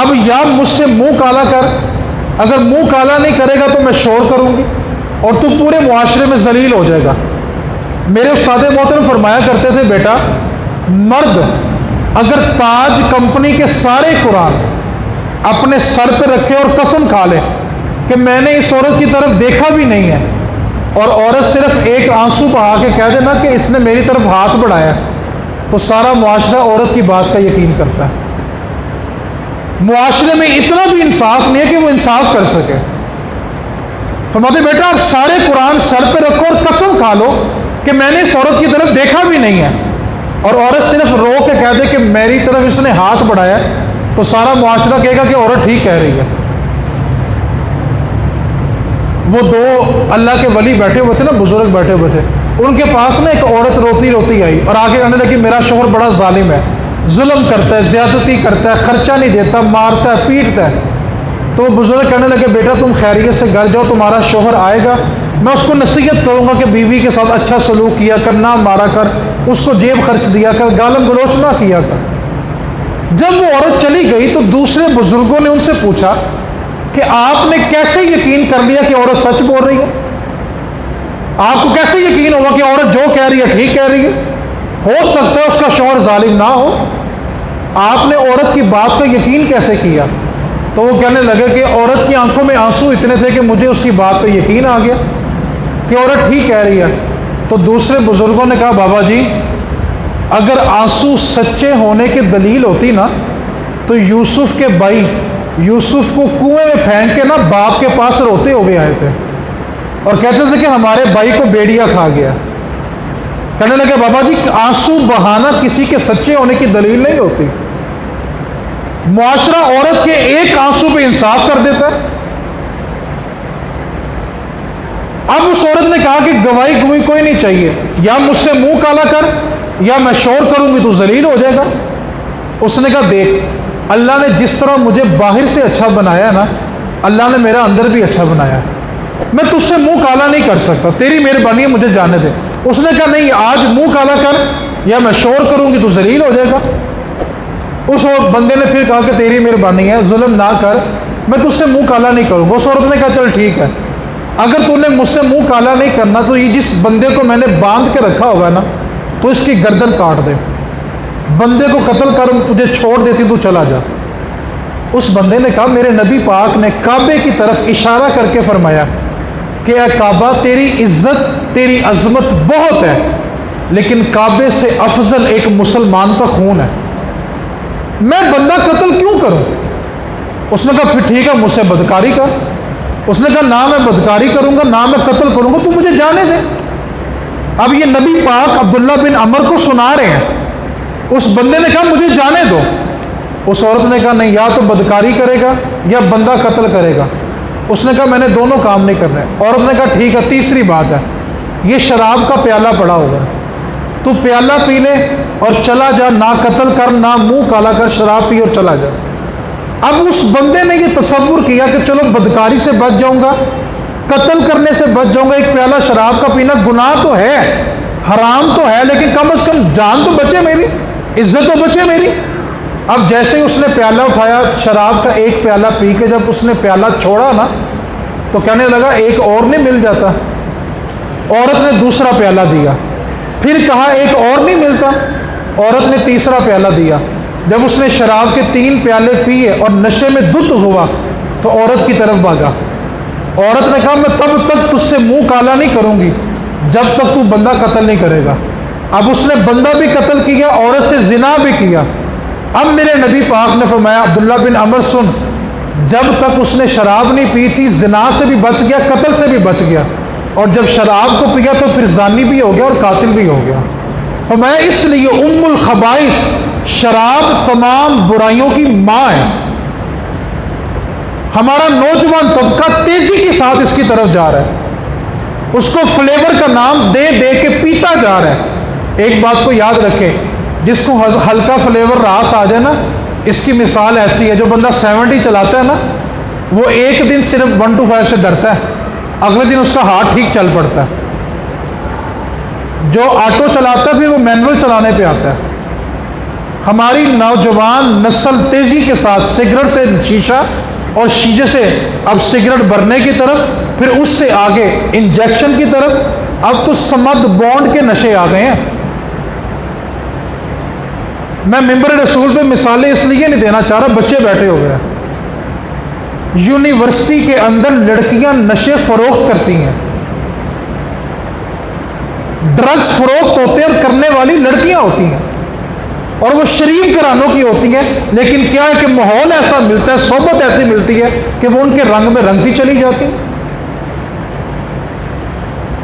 اب یا مجھ سے منہ کالا کر، اگر منہ کالا نہیں کرے گا تو میں شور کروں گی اور تو پورے معاشرے میں ذلیل ہو جائے گا۔ میرے استاد محترم فرمایا کرتے تھے بیٹا، مرد اگر تاج کمپنی کے سارے قرآن اپنے سر پہ رکھے اور قسم کھا لے کہ میں نے اس عورت کی طرف دیکھا بھی نہیں ہے، اور عورت صرف ایک آنسو بہا کے کہہ دینا کہ اس نے میری طرف ہاتھ بڑھایا، تو سارا معاشرہ عورت کی بات کا یقین کرتا ہے۔ معاشرے میں اتنا بھی انصاف نہیں ہے کہ وہ انصاف کر سکے۔ فرماتے بیٹا آپ سارے قرآن سر پہ رکھو اور قسم کھا لو کہ میں نے اس عورت کی طرف دیکھا بھی نہیں ہے، اور عورت صرف رو کے کہہ دے کہ میری طرف اس نے ہاتھ بڑھایا، تو سارا معاشرہ کہے گا کہ عورت ٹھیک کہہ رہی ہے۔ وہ 2 اللہ کے ولی بیٹھے ہوئے تھے نا، بزرگ بیٹھے ہوئے تھے، ان کے پاس میں ایک عورت روتی روتی آئی اور آگے کہنے لگی میرا شوہر بڑا ظالم ہے، ظلم کرتا ہے، زیادتی کرتا ہے، خرچہ نہیں دیتا، مارتا ہے، پیٹتا ہے۔ تو وہ بزرگ کہنے لگے بیٹا تم خیریت سے گھر جاؤ، تمہارا شوہر آئے گا، میں اس کو نصیحت کروں گا کہ بیوی کے ساتھ اچھا سلوک کیا کر، نہ مارا کر، اس کو جیب خرچ دیا کر، گالم گلوچ نہ کیا کر۔ جب وہ عورت چلی گئی تو دوسرے بزرگوں نے ان سے پوچھا کہ آپ نے کیسے یقین کر لیا کہ عورت سچ بول رہی ہے؟ آپ کو کیسے یقین ہوگا کہ عورت جو کہہ رہی ہے ٹھیک کہہ رہی ہے؟ ہو سکتا ہے اس کا شوہر ظالم نہ ہو، آپ نے عورت کی بات کا یقین کیسے کیا؟ تو وہ کہنے لگے کہ عورت کی آنکھوں میں آنسو اتنے تھے کہ مجھے اس کی بات پہ یقین آ گیا کہ عورت ٹھیک کہہ رہی ہے۔ تو دوسرے بزرگوں نے کہا بابا جی اگر آنسو سچے ہونے کی دلیل ہوتی نا تو یوسف کے بھائی یوسف کو کنویں میں پھینک کے نا باپ کے پاس روتے ہوئے آئے تھے اور کہتے تھے کہ ہمارے بھائی کو بیڑیا کھا گیا۔ کہنے لگے بابا جی آنسو بہانا کسی کے سچے ہونے کی دلیل نہیں ہوتی، معاشرہ عورت کے ایک آنسو پہ انصاف کر دیتا ہے۔ اب اس عورت نے کہا کہ گواہی کوئی نہیں چاہیے، یا مجھ سے منہ کالا کر یا میں شور کروں گی تو ذلیل ہو جائے گا۔ اس نے کہا دیکھ اللہ نے جس طرح مجھے باہر سے اچھا بنایا نا، اللہ نے میرا اندر بھی اچھا بنایا ہے، میں تجھ سے منہ کالا نہیں کر سکتا، تیری مہربانی ہے مجھے جانے دے۔ اس نے کہا نہیں، آج منہ کالا کر یا میں شور کروں گی تو ذلیل ہو جائے گا۔ اس بندے نے پھر کہا کہ تیری مہربانی ہے، ظلم نہ کر، میں تجھ سے منہ کالا نہیں کروں گا۔ اس عورت نے کہا چل ٹھیک ہے، اگر تو نے مجھ سے منہ کالا نہیں کرنا تو یہ جس بندے کو میں نے باندھ کے رکھا ہوگا نا، تو اس کی گردن کاٹ دے، بندے کو قتل کر تجھے چھوڑ دیتی، تو چلا جا۔ اس بندے نے کہا میرے نبی پاک نے کعبے کی طرف اشارہ کر کے فرمایا کہ اے کعبہ، تیری عزت تیری عظمت بہت ہے، لیکن کعبے سے افضل ایک مسلمان کا خون ہے، میں بندہ قتل کیوں کروں؟ اس نے کہا پھر ٹھیک ہے، مجھ سے بدکاری کر۔ اس نے کہا نہ میں بدکاری کروں گا نہ میں قتل کروں گا، تو مجھے جانے دے۔ اب یہ نبی پاک عبداللہ بن عمر کو سنا رہے ہیں، اس بندے نے کہا مجھے جانے دو۔ اس عورت نے کہا نہیں، یا تو بدکاری کرے گا یا بندہ قتل کرے گا۔ اس نے کہا میں نے دونوں کام نہیں کرنے۔ عورت نے کہا ٹھیک ہے، تیسری بات ہے، یہ شراب کا پیالہ پڑا ہوگا، تو پیالہ پی لے اور چلا جا، نہ قتل کر نہ منہ کالا کر، شراب پی اور چلا جا۔ اب اس بندے نے یہ تصور کیا کہ چلو بدکاری سے بچ جاؤں گا، قتل کرنے سے بچ جاؤں گا، ایک پیالہ شراب کا پینا گناہ تو ہے، حرام تو ہے، لیکن کم از کم جان تو بچے میری، عزت تو بچے میری۔ اب جیسے ہی اس نے پیالہ اٹھایا، شراب کا ایک پیالہ پی کے جب اس نے پیالہ چھوڑا نا، تو کہنے لگا ایک اور نہیں مل جاتا۔ عورت نے دوسرا پیالہ دیا، پھر کہا ایک اور نہیں ملتا، عورت نے تیسرا پیالہ دیا۔ جب اس نے شراب کے 3 پیالے پیے اور نشے میں دھت ہوا تو عورت کی طرف بھاگا۔ عورت نے کہا میں تب تک تجھ سے منہ کالا نہیں کروں گی جب تک تو بندہ قتل نہیں کرے گا۔ اب اس نے بندہ بھی قتل کیا، عورت سے زنا بھی کیا۔ اب میرے نبی پاک نے فرمایا عبداللہ بن عمر سن، جب تک اس نے شراب نہیں پی تھی زنا سے بھی بچ گیا، قتل سے بھی بچ گیا، اور جب شراب کو پیا تو پھر زانی بھی ہو گیا اور قاتل بھی ہو گیا۔ فرمایا اس لیے ام الخبائث، شراب تمام برائیوں کی ماں ہے۔ ہمارا نوجوان طبقہ تیزی کے ساتھ اس کی طرف جا رہا ہے، اس کو فلیور کا نام دے دے کے پیتا جا رہا ہے۔ ایک بات کو یاد رکھے، جس کو ہلکا فلیور راس آ جائے نا، اس کی مثال ایسی ہے، جو بندہ 70 چلاتا ہے نا، وہ ایک دن صرف 1 to 5 سے ڈرتا ہے، اگلے دن اس کا ہاتھ ٹھیک چل پڑتا ہے۔ جو آٹو چلاتا ہے پھر وہ مینول چلانے پہ آتا ہے۔ ہماری نوجوان نسل تیزی کے ساتھ سگریٹ سے شیشہ اور شیشے سے اب سگریٹ بھرنے کی طرف، پھر اس سے آگے انجیکشن کی طرف، اب تو سمد بونڈ کے نشے آ گئے ہیں۔ میں ممبر رسول پہ مثالیں اس لیے نہیں دینا چاہ رہا، بچے بیٹھے ہوئے ہیں، یونیورسٹی کے اندر لڑکیاں نشے فروخت کرتی ہیں، ڈرگز فروخت ہوتے ہیں اور کرنے والی لڑکیاں ہوتی ہیں، اور وہ شریف گھرانوں کی ہوتی ہیں، لیکن کیا ہے کہ ماحول ایسا ملتا ہے، صحبت ایسی ملتی ہے کہ وہ ان کے رنگ میں رنگتی چلی جاتی۔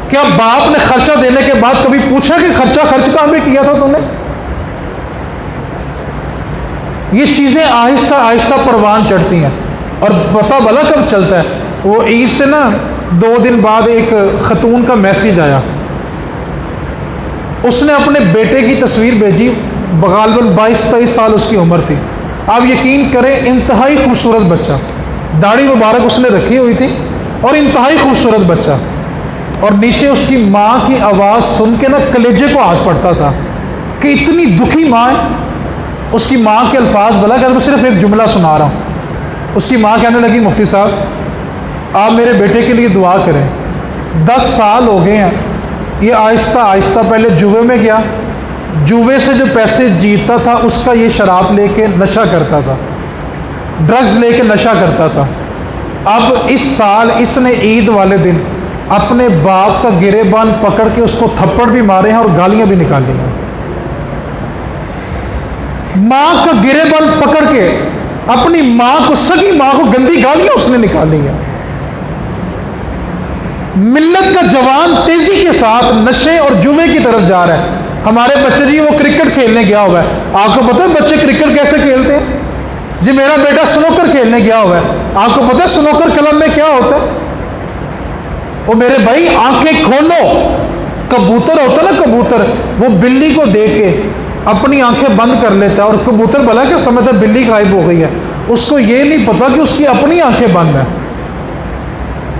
کیا باپ نے خرچہ دینے کے بعد کبھی پوچھا کہ خرچہ خرچ کہاں پہ کیا تھا تم نے؟ یہ چیزیں آہستہ آہستہ پروان چڑھتی ہیں، اور پتہ بھلا کب چلتا ہے؟ وہ عید سے نا 2 دن بعد ایک خاتون کا میسیج آیا، اس نے اپنے بیٹے کی تصویر بھیجی، غالباً 22-23 سال اس کی عمر تھی۔ آپ یقین کریں انتہائی خوبصورت بچہ، داڑھی مبارک اس نے رکھی ہوئی تھی اور انتہائی خوبصورت بچہ، اور نیچے اس کی ماں کی آواز سن کے نا کلیجے کو ہاتھ پڑتا تھا کہ اتنی دکھی ماں ہے۔ اس کی ماں کے الفاظ بلا کہ میں صرف ایک جملہ سنا رہا ہوں۔ اس کی ماں کہنے لگی مفتی صاحب آپ میرے بیٹے کے لیے دعا کریں، 10 سال ہو گئے ہیں، یہ آہستہ آہستہ پہلے جوے میں گیا، جوے سے جو پیسے جیتتا تھا اس کا یہ شراب لے کے نشہ کرتا تھا، ڈرگز لے کے نشہ کرتا تھا۔ اب اس سال اس نے عید والے دن اپنے باپ کا گریبان پکڑ کے اس کو تھپڑ بھی مارے ہیں اور گالیاں بھی نکالی ہیں۔ ماں کا گریبان پکڑ کے اپنی ماں کو، سگی ماں کو گندی گالیاں اس نے نکالی ہیں۔ ملت کا جوان تیزی کے ساتھ نشے اور جوے کی طرف جا رہا ہے۔ ہمارے بچے جی وہ کرکٹ کھیلنے گیا ہوا ہے، آپ کو پتہ ہے بچے کرکٹ کیسے کھیلتے ہیں؟ جی میرا بیٹا سنوکر کھیلنے گیا ہوا ہے، آپ کو پتہ ہے سنوکر کلب میں کیا ہوتا ہے؟ وہ میرے بھائی آنکھیں کھولو، کبوتر ہوتا نا کبوتر، وہ بلی کو دیکھ کے اپنی آنکھیں بند کر لیتا ہے، اور کبوتر بھلا کیا سمجھتا ہے بلی غائب ہو گئی ہے، اس کو یہ نہیں پتا کہ اس کی اپنی آنکھیں بند ہیں۔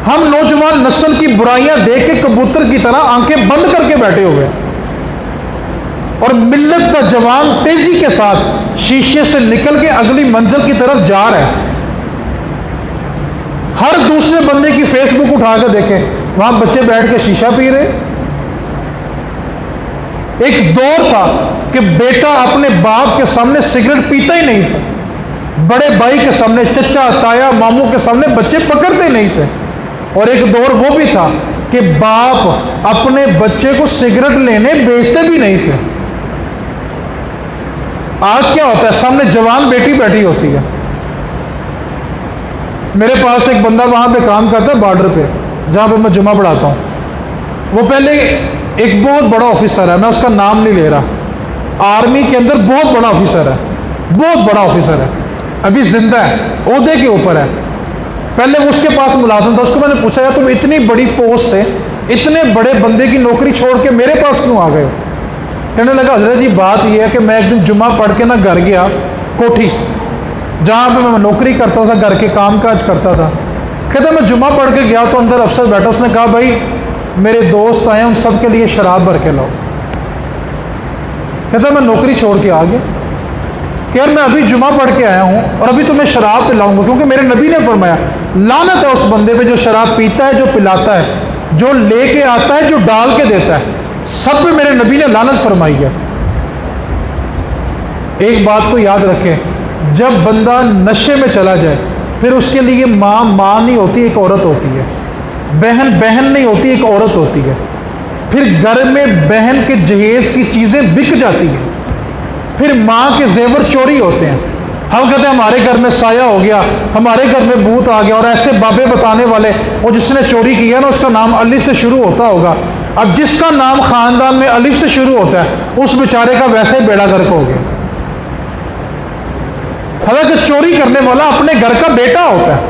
ہم نوجوان نسل کی برائیاں دیکھ کے کبوتر کی طرح آنکھیں بند کر کے بیٹھے ہوئے ہیں، اور ملت کا جوان تیزی کے ساتھ شیشے سے نکل کے اگلی منزل کی طرف جا رہا ہے۔ ہر دوسرے بندے کی فیس بک اٹھا کے دیکھیں، وہاں بچے بیٹھ کے شیشہ پی رہے۔ ایک دور تھا کہ بیٹا اپنے باپ کے سامنے سگریٹ پیتا ہی نہیں تھا، بڑے بھائی کے سامنے، چچا تایا ماموں کے سامنے بچے پکڑتے نہیں تھے، اور ایک دور وہ بھی تھا کہ باپ اپنے بچے کو سگریٹ لینے بیچتے بھی نہیں تھے۔ آج کیا ہوتا ہے؟ سامنے جوان بیٹی بیٹھی ہوتی ہے۔ میرے پاس ایک بندہ وہاں پہ کام کرتا ہے بارڈر پہ، جہاں پہ میں جمعہ پڑھاتا ہوں۔ وہ پہلے ایک بہت بڑا آفیسر ہے، میں اس کا نام نہیں لے رہا، آرمی کے اندر بہت بڑا آفیسر ہے، بہت بڑا آفیسر ہے، ابھی زندہ ہے، عہدے کے اوپر ہے۔ پہلے وہ اس کے پاس ملازم تھا، اس کو میں نے پوچھا، تم اتنی بڑی پوسٹ سے اتنے بڑے بندے کی نوکری چھوڑ کے میرے پاس کیوں آ گئے ہو؟ کہنے لگا حضرت جی بات یہ ہے کہ میں ایک دن جمعہ پڑھ کے گھر گیا، کوٹھی جہاں پہ میں نوکری کرتا تھا، گھر کے کام کاج کرتا تھا۔ کہتا میں جمعہ پڑھ کے گیا تو اندر افسر بیٹھا، اس نے کہا بھائی میرے دوست آئے ہیں، ان سب کے لیے شراب بھر کے لاؤ۔ کہتا میں نوکری چھوڑ کے آ گیا کہ یار میں ابھی جمعہ پڑھ کے آیا ہوں اور ابھی تمہیں شراب پلاؤں گا، کیونکہ میرے نبی نے فرمایا لعنت ہے اس بندے پہ جو شراب پیتا ہے، جو پلاتا ہے، جو لے کے آتا ہے، جو ڈال کے دیتا ہے، سب پہ میرے نبی نے لعنت فرمائی ہے۔ ایک بات کو یاد رکھیں، جب بندہ نشے میں چلا جائے پھر اس کے لیے ماں ماں نہیں ہوتی، ایک عورت ہوتی ہے، بہن بہن نہیں ہوتی، ایک عورت ہوتی ہے۔ پھر گھر میں بہن کے جہیز کی چیزیں بک جاتی ہیں، پھر ماں کے زیور چوری ہوتے ہیں۔ ہم کہتے ہیں ہمارے گھر میں سایہ ہو گیا، ہمارے گھر میں بھوت آ گیا، اور ایسے بابے بتانے والے، وہ جس نے چوری کیا نا اس کا نام الف سے شروع ہوتا ہوگا۔ اب جس کا نام خاندان میں الف سے شروع ہوتا ہے اس بیچارے کا ویسے ہی بیڑا گرک ہو گیا۔ حالانکہ چوری کرنے والا اپنے گھر کا بیٹا ہوتا ہے،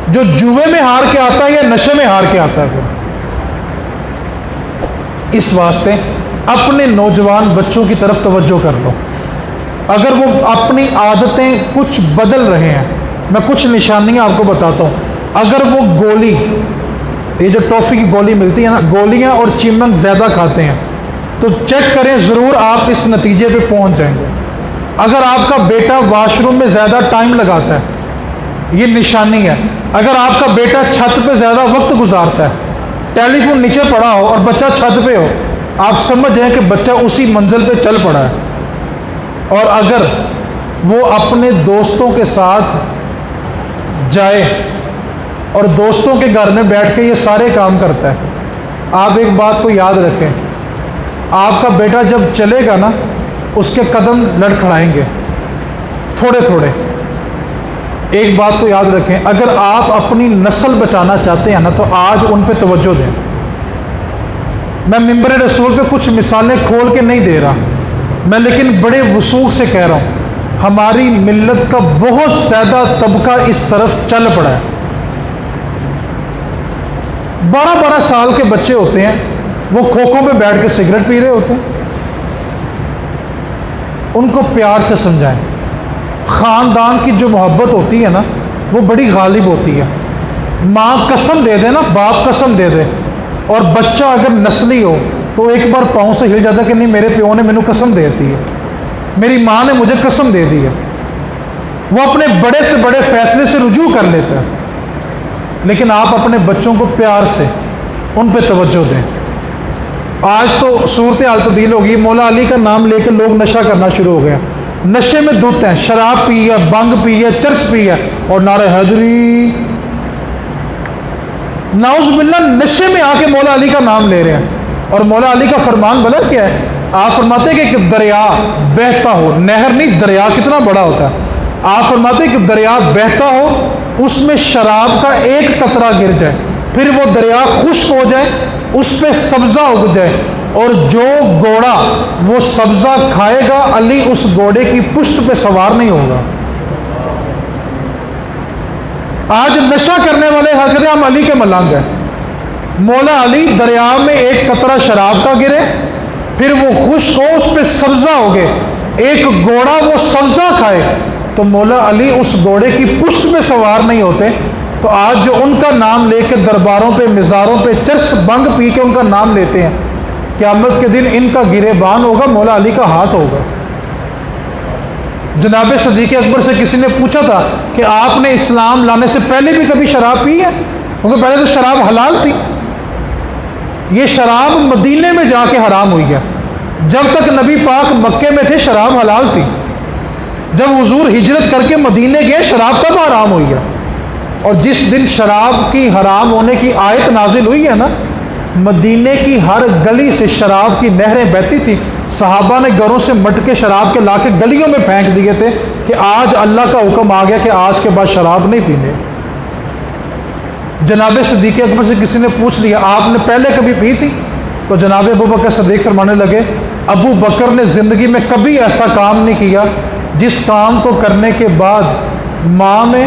جو جوئے میں ہار کے آتا ہے یا نشے میں ہار کے آتا ہے۔ اس واسطے اپنے نوجوان بچوں کی طرف توجہ کر لو۔ اگر وہ اپنی عادتیں کچھ بدل رہے ہیں، میں کچھ نشانیاں آپ کو بتاتا ہوں۔ اگر وہ گولی، یہ جو ٹافی کی گولی ملتی ہے نا، گولیاں اور چیمنگ زیادہ کھاتے ہیں تو چیک کریں، ضرور آپ اس نتیجے پہ پہنچ جائیں گے۔ اگر آپ کا بیٹا واش روم میں زیادہ ٹائم لگاتا ہے، یہ نشانی ہے۔ اگر آپ کا بیٹا چھت پہ زیادہ وقت گزارتا ہے، ٹیلی فون نیچے پڑا ہو اور بچہ چھت پہ ہو، آپ سمجھ جائیں کہ بچہ اسی منزل پہ چل پڑا ہے۔ اور اگر وہ اپنے دوستوں کے ساتھ جائے اور دوستوں کے گھر میں بیٹھ کے یہ سارے کام کرتا ہے، آپ ایک بات کو یاد رکھیں، آپ کا بیٹا جب چلے گا نا اس کے قدم لڑکھڑائیں گے تھوڑے تھوڑے۔ ایک بات کو یاد رکھیں، اگر آپ اپنی نسل بچانا چاہتے ہیں نا تو آج ان پہ توجہ دیں۔ میں ممبر رسول پہ کچھ مثالیں کھول کے نہیں دے رہا، میں لیکن بڑے وثوق سے کہہ رہا ہوں، ہماری ملت کا بہت زیادہ طبقہ اس طرف چل پڑا ہے۔ 12-12 سال کے بچے ہوتے ہیں، وہ کھوکھوں پہ بیٹھ کے سگریٹ پی رہے ہوتے ہیں۔ ان کو پیار سے سمجھائیں۔ خاندان کی جو محبت ہوتی ہے نا وہ بڑی غالب ہوتی ہے۔ ماں قسم دے دے نا، باپ قسم دے دے، اور بچہ اگر نسلی ہو تو ایک بار پاؤں سے ہل جاتا کہ نہیں میرے پیو نے مینوں قسم دے دی ہے، میری ماں نے مجھے قسم دے دی ہے، وہ اپنے بڑے سے بڑے فیصلے سے رجوع کر لیتا ہے۔ لیکن آپ اپنے بچوں کو پیار سے ان پہ توجہ دیں۔ آج تو صورتحال تبدیل ہوگی، مولا علی کا نام لے کے لوگ نشہ کرنا شروع ہو گئے، نشے میں دھت ہیں، شراب پی ہے، بنگ پی ہے، چرس پی ہے، اور نعرہ حیدری، نعوذ باللہ، نشے میں آ کے مولا علی کا نام لے رہے ہیں۔ اور مولا علی کا فرمان بلا کیا ہے؟ آپ فرماتے ہیں کہ ایک دریا بہتا ہو، نہر نہیں، دریا کتنا بڑا ہوتا ہے، آپ فرماتے ہیں کہ دریا بہتا ہو، اس میں شراب کا ایک قطرہ گر جائے، پھر وہ دریا خشک ہو جائے، اس پہ سبزہ اگ جائے، اور جو گھوڑا وہ سبزہ کھائے گا علی اس گھوڑے کی پشت پہ سوار نہیں ہوگا۔ آج نشہ کرنے والے حضرت ہم علی کے ملنگ ہیں۔ مولا علی دریا میں ایک قطرہ شراب کا گرے، پھر وہ خشک ہو، اس پہ سبزہ ہوگے، ایک گھوڑا وہ سبزہ کھائے، تو مولا علی اس گھوڑے کی پشت پہ سوار نہیں ہوتے، تو آج جو ان کا نام لے کے درباروں پہ مزاروں پہ چرس بنگ پی کے ان کا نام لیتے ہیں، قیامت کے دن ان کا گریبان ہوگا، مولا علی کا ہاتھ ہوگا۔ جناب صدیق اکبر سے کسی نے پوچھا تھا کہ آپ نے اسلام لانے سے پہلے بھی کبھی شراب پی ہے؟ کیونکہ پہلے تو شراب حلال تھی، یہ شراب مدینے میں جا کے حرام ہوئی ہے۔ جب تک نبی پاک مکے میں تھے شراب حلال تھی، جب حضور ہجرت کر کے مدینے گئے شراب تب حرام ہوئی ہے۔ اور جس دن شراب کی حرام ہونے کی آیت نازل ہوئی ہے نا، مدینے کی ہر گلی سے شراب کی نہریں بہتی تھی، صحابہ نے گھروں سے مٹکے شراب کے لا کے گلیوں میں پھینک دیے تھے کہ آج اللہ کا حکم آ گیا کہ آج کے بعد شراب نہیں پینے۔ جناب صدیق اکبر سے کسی نے پوچھ لیا آپ نے پہلے کبھی پی تھی؟ تو جناب ابو بکر صدیق فرمانے لگے ابو بکر نے زندگی میں کبھی ایسا کام نہیں کیا جس کام کو کرنے کے بعد ماں میں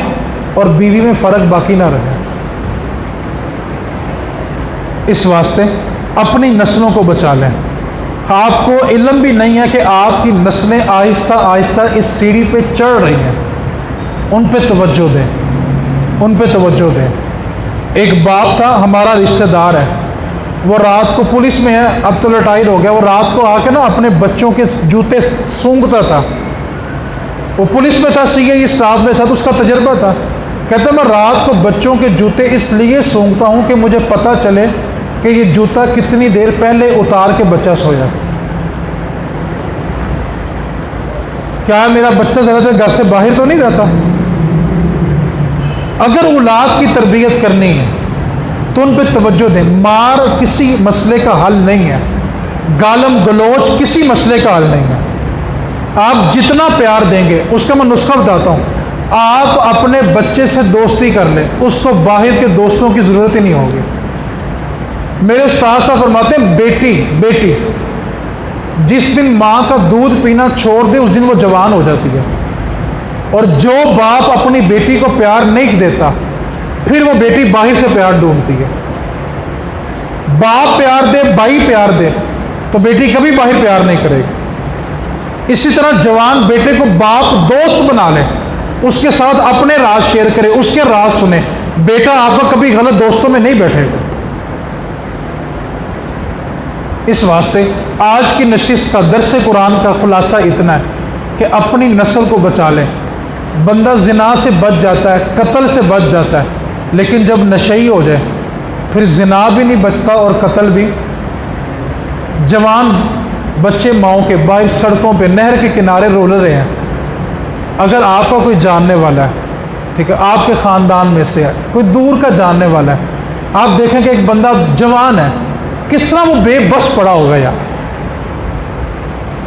اور بیوی میں فرق باقی نہ رہے۔ اس واسطے اپنی نسلوں کو بچا لیں۔ آپ کو علم بھی نہیں ہے کہ آپ کی نسلیں آہستہ آہستہ اس سیڑھی پہ چڑھ رہی ہیں، ان پہ توجہ دیں، ان پہ توجہ دیں۔ ایک باپ تھا ہمارا رشتہ دار ہے، وہ رات کو پولیس میں ہے، اب تو ریٹائر ہو گیا، وہ رات کو آ کے نا اپنے بچوں کے جوتے سونگھتا تھا۔ وہ پولیس میں تھا، سی آئی اسٹاف میں تھا، تو اس کا تجربہ تھا۔ کہتا میں رات کو بچوں کے جوتے اس لیے سونگھتا ہوں کہ مجھے پتہ چلے کہ یہ جوتا کتنی دیر پہلے اتار کے بچہ سویا۔ کیا میرا بچہ ذرا دیر گھر سے باہر تو نہیں رہتا؟ اگر اولاد کی تربیت کرنی ہے تو ان پہ توجہ دیں۔ مار کسی مسئلے کا حل نہیں ہے، گالم گلوچ کسی مسئلے کا حل نہیں ہے۔ آپ جتنا پیار دیں گے، اس کا میں نسخہ بتاتا ہوں، آپ اپنے بچے سے دوستی کر لیں، اس کو باہر کے دوستوں کی ضرورت ہی نہیں ہوگی۔ میرے استاد صاحب فرماتے ہیں بیٹی جس دن ماں کا دودھ پینا چھوڑ دے اس دن وہ جوان ہو جاتی ہے، اور جو باپ اپنی بیٹی کو پیار نہیں دیتا پھر وہ بیٹی باہر سے پیار ڈھونڈتی ہے۔ باپ پیار دے، بھائی پیار دے تو بیٹی کبھی باہر پیار نہیں کرے گی۔ اسی طرح جوان بیٹے کو باپ دوست بنا لے، اس کے ساتھ اپنے راز شیئر کرے، اس کے راز سنے، بیٹا آپ کا کبھی غلط دوستوں میں نہیں بیٹھے گا۔ اس واسطے آج کی نشست کا درس قرآن کا خلاصہ اتنا ہے کہ اپنی نسل کو بچا لیں۔ بندہ زنا سے بچ جاتا ہے، قتل سے بچ جاتا ہے، لیکن جب نشئی ہو جائے پھر زنا بھی نہیں بچتا اور قتل بھی۔ جوان بچے ماؤں کے باہر سڑکوں پہ نہر کے کنارے رول رہے ہیں، اگر آپ کا کوئی جاننے والا ہے، ٹھیک ہے، آپ کے خاندان میں سے ہے، کوئی دور کا جاننے والا ہے، آپ دیکھیں کہ ایک بندہ جوان ہے، کس طرح وہ بے بس پڑا ہوگا، یار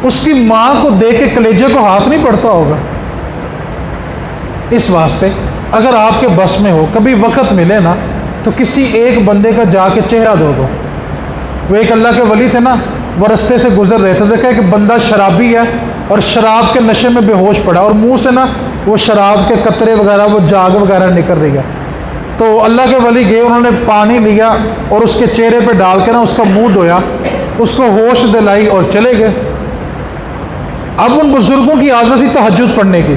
اس کی ماں کو دیکھ کے کلیجے کو ہاتھ نہیں پڑتا ہوگا۔ اس واسطے اگر آپ کے بس میں ہو، کبھی وقت ملے نا تو کسی ایک بندے کا جا کے چہرہ دو دو۔ وہ ایک اللہ کے ولی تھے نا، وہ رستے سے گزر رہے تھے، دیکھا کہ بندہ شرابی ہے اور شراب کے نشے میں بے ہوش پڑا، اور منہ سے نا وہ شراب کے قطرے وغیرہ، وہ جاگ وغیرہ نکل رہی ہے۔ تو اللہ کے ولی گئے، انہوں نے پانی لیا اور اس کے چہرے پہ ڈال کے نا اس کا منہ دھویا، اس کو ہوش دلائی اور چلے گئے۔ اب ان بزرگوں کی عادت تھی تہجد پڑھنے کی۔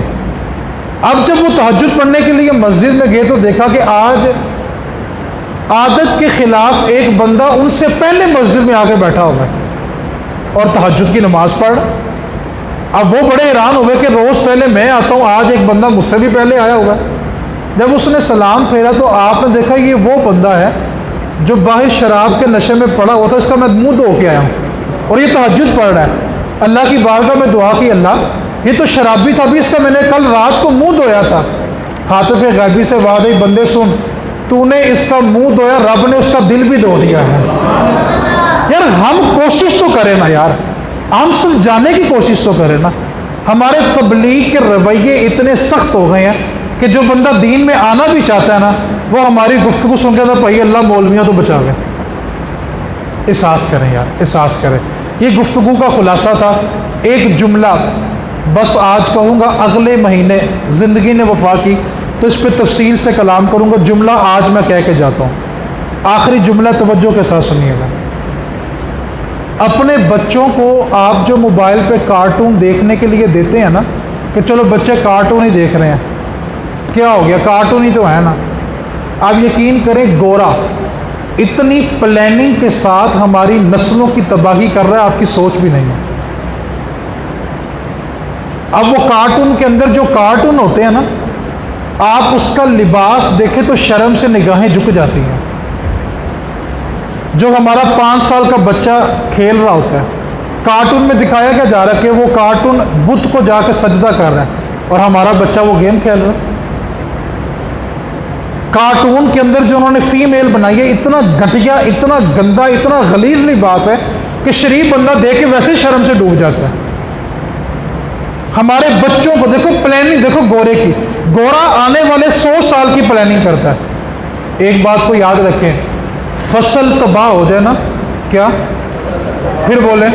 اب جب وہ تہجد پڑھنے کے لیے مسجد میں گئے تو دیکھا کہ آج عادت کے خلاف ایک بندہ ان سے پہلے مسجد میں آ کے بیٹھا ہوا ہے اور تہجد کی نماز پڑھ۔ اب وہ بڑے حیران ہوئے کہ روز پہلے میں آتا ہوں، آج ایک بندہ مجھ سے بھی پہلے آیا ہوا ہے۔ جب اس نے سلام پھیرا تو آپ نے دیکھا یہ وہ بندہ ہے جو باہر شراب کے نشے میں پڑا ہوا تھا، اس کا میں منہ دھو کے آیا ہوں اور یہ تہجد پڑھ رہا ہے۔ اللہ کی بارگاہ میں دعا کی، اللہ یہ تو شرابی تھا، بھی اس کا میں نے کل رات کو منہ دھویا تھا۔ حاطف غیبی سے وعدے بندے سن، تو نے اس کا منہ دھویا، رب نے اس کا دل بھی دھو دیا ہے۔ یار ہم کوشش تو کریں نا، یار ہم سمجھانے کی کوشش تو کریں نا۔ ہمارے تبلیغ کے رویے اتنے سخت ہو گئے ہیں کہ جو بندہ دین میں آنا بھی چاہتا ہے نا، وہ ہماری گفتگو سن کے تھا بھائی اللہ مولویاں تو بچاوے۔ احساس کریں یار، احساس کریں۔ یہ گفتگو کا خلاصہ تھا۔ ایک جملہ بس آج کہوں گا، اگلے مہینے زندگی نے وفا کی تو اس پہ تفصیل سے کلام کروں گا۔ جملہ آج میں کہہ کے جاتا ہوں، آخری جملہ توجہ کے ساتھ سنیے گا۔ اپنے بچوں کو آپ جو موبائل پہ کارٹون دیکھنے کے لیے دیتے ہیں نا کہ چلو بچے کارٹون ہی دیکھ رہے ہیں، کیا ہو گیا، کارٹون ہی تو ہے نا، آپ یقین کریں گورا اتنی پلاننگ کے ساتھ ہماری نسلوں کی تباہی کر رہا ہے، آپ کی سوچ بھی نہیں ہے۔ اب وہ کارٹون کے اندر جو کارٹون ہوتے ہیں نا، آپ اس کا لباس دیکھیں تو شرم سے نگاہیں جھک جاتی ہیں۔ جو ہمارا 5 سال کا بچہ کھیل رہا ہوتا ہے، کارٹون میں دکھایا کیا جا رہا ہے کہ وہ کارٹون بت کو جا کے سجدہ کر رہا ہے، اور ہمارا بچہ وہ گیم کھیل رہا ہے۔ کارٹون کے اندر جو انہوں نے فیمیل بنائی ہے، اتنا گھٹیا، اتنا گندا، اتنا غلیظ لباس ہے کہ شریف بندہ دیکھ کے ویسے شرم سے ڈوب جاتا ہے۔ ہمارے بچوں کو دیکھو، پلاننگ دیکھو گورے کی، گورا آنے والے 100 سال کی پلاننگ کرتا ہے۔ ایک بات کو یاد رکھیں، فصل تباہ ہو جائے نا، کیا؟ پھر بولیں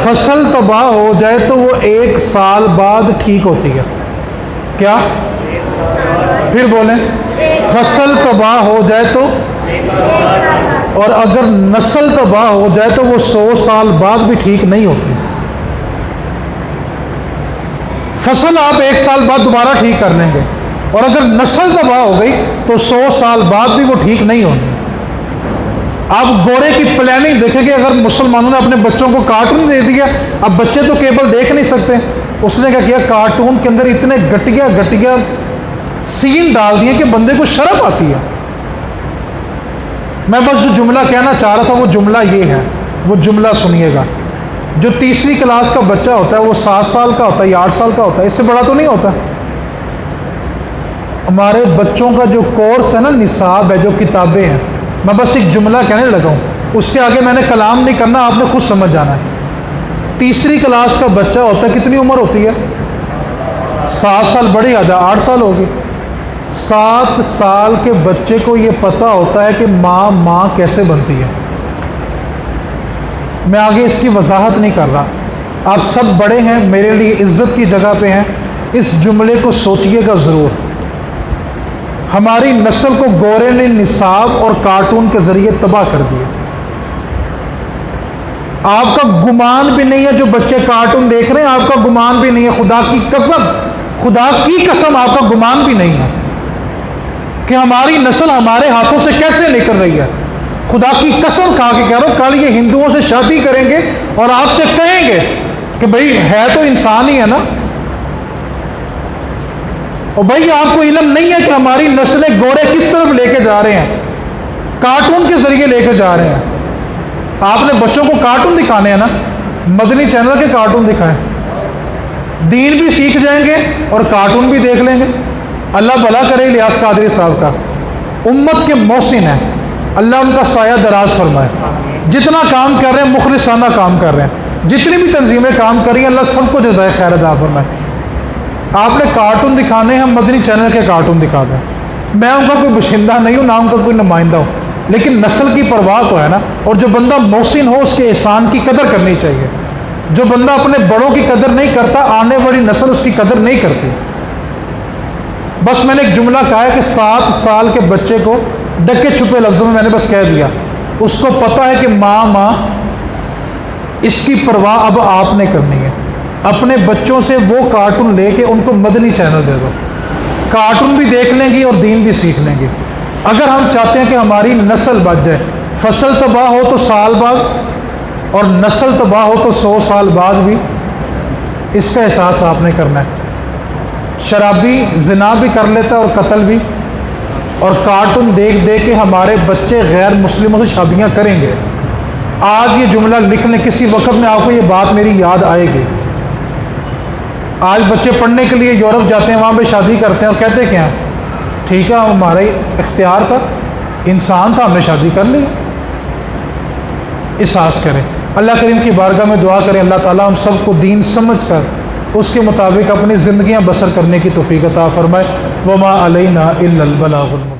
فصل تباہ ہو جائے تو وہ 1 سال بعد ٹھیک ہوتی ہے، کیا؟ پھر بولیں فصل تباہ ہو جائے تو، اور اگر نسل تباہ ہو جائے تو وہ 100 سال بعد بھی ٹھیک نہیں ہوتی۔ فصل آپ 1 سال بعد دوبارہ ٹھیک کر لیں گے، اور اگر نسل تباہ ہو گئی تو 100 سال بعد بھی وہ ٹھیک نہیں ہونی۔ آپ گورے کی پلاننگ دیکھیں کہ اگر مسلمانوں نے اپنے بچوں کو کارٹون دے دیا، اب بچے تو کیبل دیکھ نہیں سکتے، اس نے کیا کیا، کارٹون کے اندر اتنے گٹیا سین ڈال دیے کہ بندے کو شرم آتی ہے۔ میں بس جو جملہ کہنا چاہ رہا تھا وہ جملہ یہ ہے، وہ جملہ سنیے گا۔ جو 3ری کلاس کا بچہ ہوتا ہے وہ 7 سال کا ہوتا ہے یا 8 سال کا ہوتا ہے، اس سے بڑا تو نہیں ہوتا۔ ہمارے بچوں کا جو کورس ہے نا، نصاب ہے، جو کتابیں ہیں، میں بس ایک جملہ کہنے لگا ہوں، اس کے آگے میں نے کلام نہیں کرنا، آپ نے خود سمجھ جانا ہے۔ 3ری کلاس کا بچہ ہوتا ہے، کتنی عمر ہوتی ہے؟ 7 سال، بڑی حد ہے 8 سال ہوگی۔ 7 سال کے بچے کو یہ پتہ ہوتا ہے کہ ماں کیسے بنتی ہے۔ میں آگے اس کی وضاحت نہیں کر رہا، آپ سب بڑے ہیں، میرے لیے عزت کی جگہ پہ ہیں، اس جملے کو سوچئے گا ضرور۔ ہماری نسل کو گورے نے نصاب اور کارٹون کے ذریعے تباہ کر دیا۔ آپ کا گمان بھی نہیں ہے، جو بچے کارٹون دیکھ رہے ہیں، آپ کا گمان بھی نہیں ہے، خدا کی قسم آپ کا گمان بھی نہیں ہے کہ ہماری نسل ہمارے ہاتھوں سے کیسے نکل رہی ہے۔ خدا کی قسم کھا کے کہہ رہا ہوں، کل یہ ہندوؤں سے شادی کریں گے اور آپ سے کہیں گے کہ بھئی ہے تو انسان ہی ہے نا، اور بھئی آپ کو علم نہیں ہے کہ ہماری نسلیں گورے کس طرف لے کے جا رہے ہیں، کارٹون کے ذریعے لے کے جا رہے ہیں۔ آپ نے بچوں کو کارٹون دکھانے ہیں نا، مدنی چینل کے کارٹون دکھائیں، دین بھی سیکھ جائیں گے اور کارٹون بھی دیکھ لیں گے۔ اللہ بھلا کرے الیاس قادری صاحب کا، امت کے محسن ہیں، اللہ ان کا سایہ دراز فرمائے۔ جتنا کام کر رہے ہیں مخلصانہ کام کر رہے ہیں، جتنی بھی تنظیمیں کام کر رہی ہیں، اللہ سب کو جزائے خیر عطا فرمائے۔ آپ نے کارٹون دکھانے ہیں، ہم مدنی چینل کے کارٹون دکھا دیں، میں ان کا کوئی بشندہ نہیں ہوں، نہ ان کا کوئی نمائندہ ہوں، لیکن نسل کی پرواہ تو ہے نا، اور جو بندہ محسن ہو اس کے احسان کی قدر کرنی چاہیے۔ جو بندہ اپنے بڑوں کی قدر نہیں کرتا، آنے والی نسل اس کی قدر نہیں کرتی۔ بس میں نے ایک جملہ کہا ہے کہ 7 سال کے بچے کو ڈکے چھپے لفظوں میں نے بس کہہ دیا، اس کو پتہ ہے کہ ماں، اس کی پرواہ اب آپ نے کرنی ہے۔ اپنے بچوں سے وہ کارٹون لے کے ان کو مدنی چینل دے دو، کارٹون بھی دیکھ لیں گی اور دین بھی سیکھ لیں گی۔ اگر ہم چاہتے ہیں کہ ہماری نسل بچ جائے، فصل تباہ ہو تو سال بعد اور نسل تباہ ہو تو 100 سال بعد بھی، اس کا احساس آپ نے کرنا ہے۔ شرابی زنا بھی کر لیتا ہے اور قتل بھی، اور کارٹون دیکھ دیکھ کے ہمارے بچے غیر مسلموں سے شادیاں کریں گے۔ آج یہ جملہ لکھنے کسی وقت میں آپ کو یہ بات میری یاد آئے گی۔ آج بچے پڑھنے کے لیے یورپ جاتے ہیں، وہاں پہ شادی کرتے ہیں اور کہتے کیا ہیں، ٹھیک ہے ہمارے اختیار کا انسان تھا، ہم نے شادی کر لی۔ احساس کریں، اللہ کریم کی بارگاہ میں دعا کریں، اللہ تعالیٰ ہم سب کو دین سمجھ کر اس کے مطابق اپنی زندگیاں بسر کرنے کی توفیق عطا فرمائے۔ وما علینا الا البلاغ المبین۔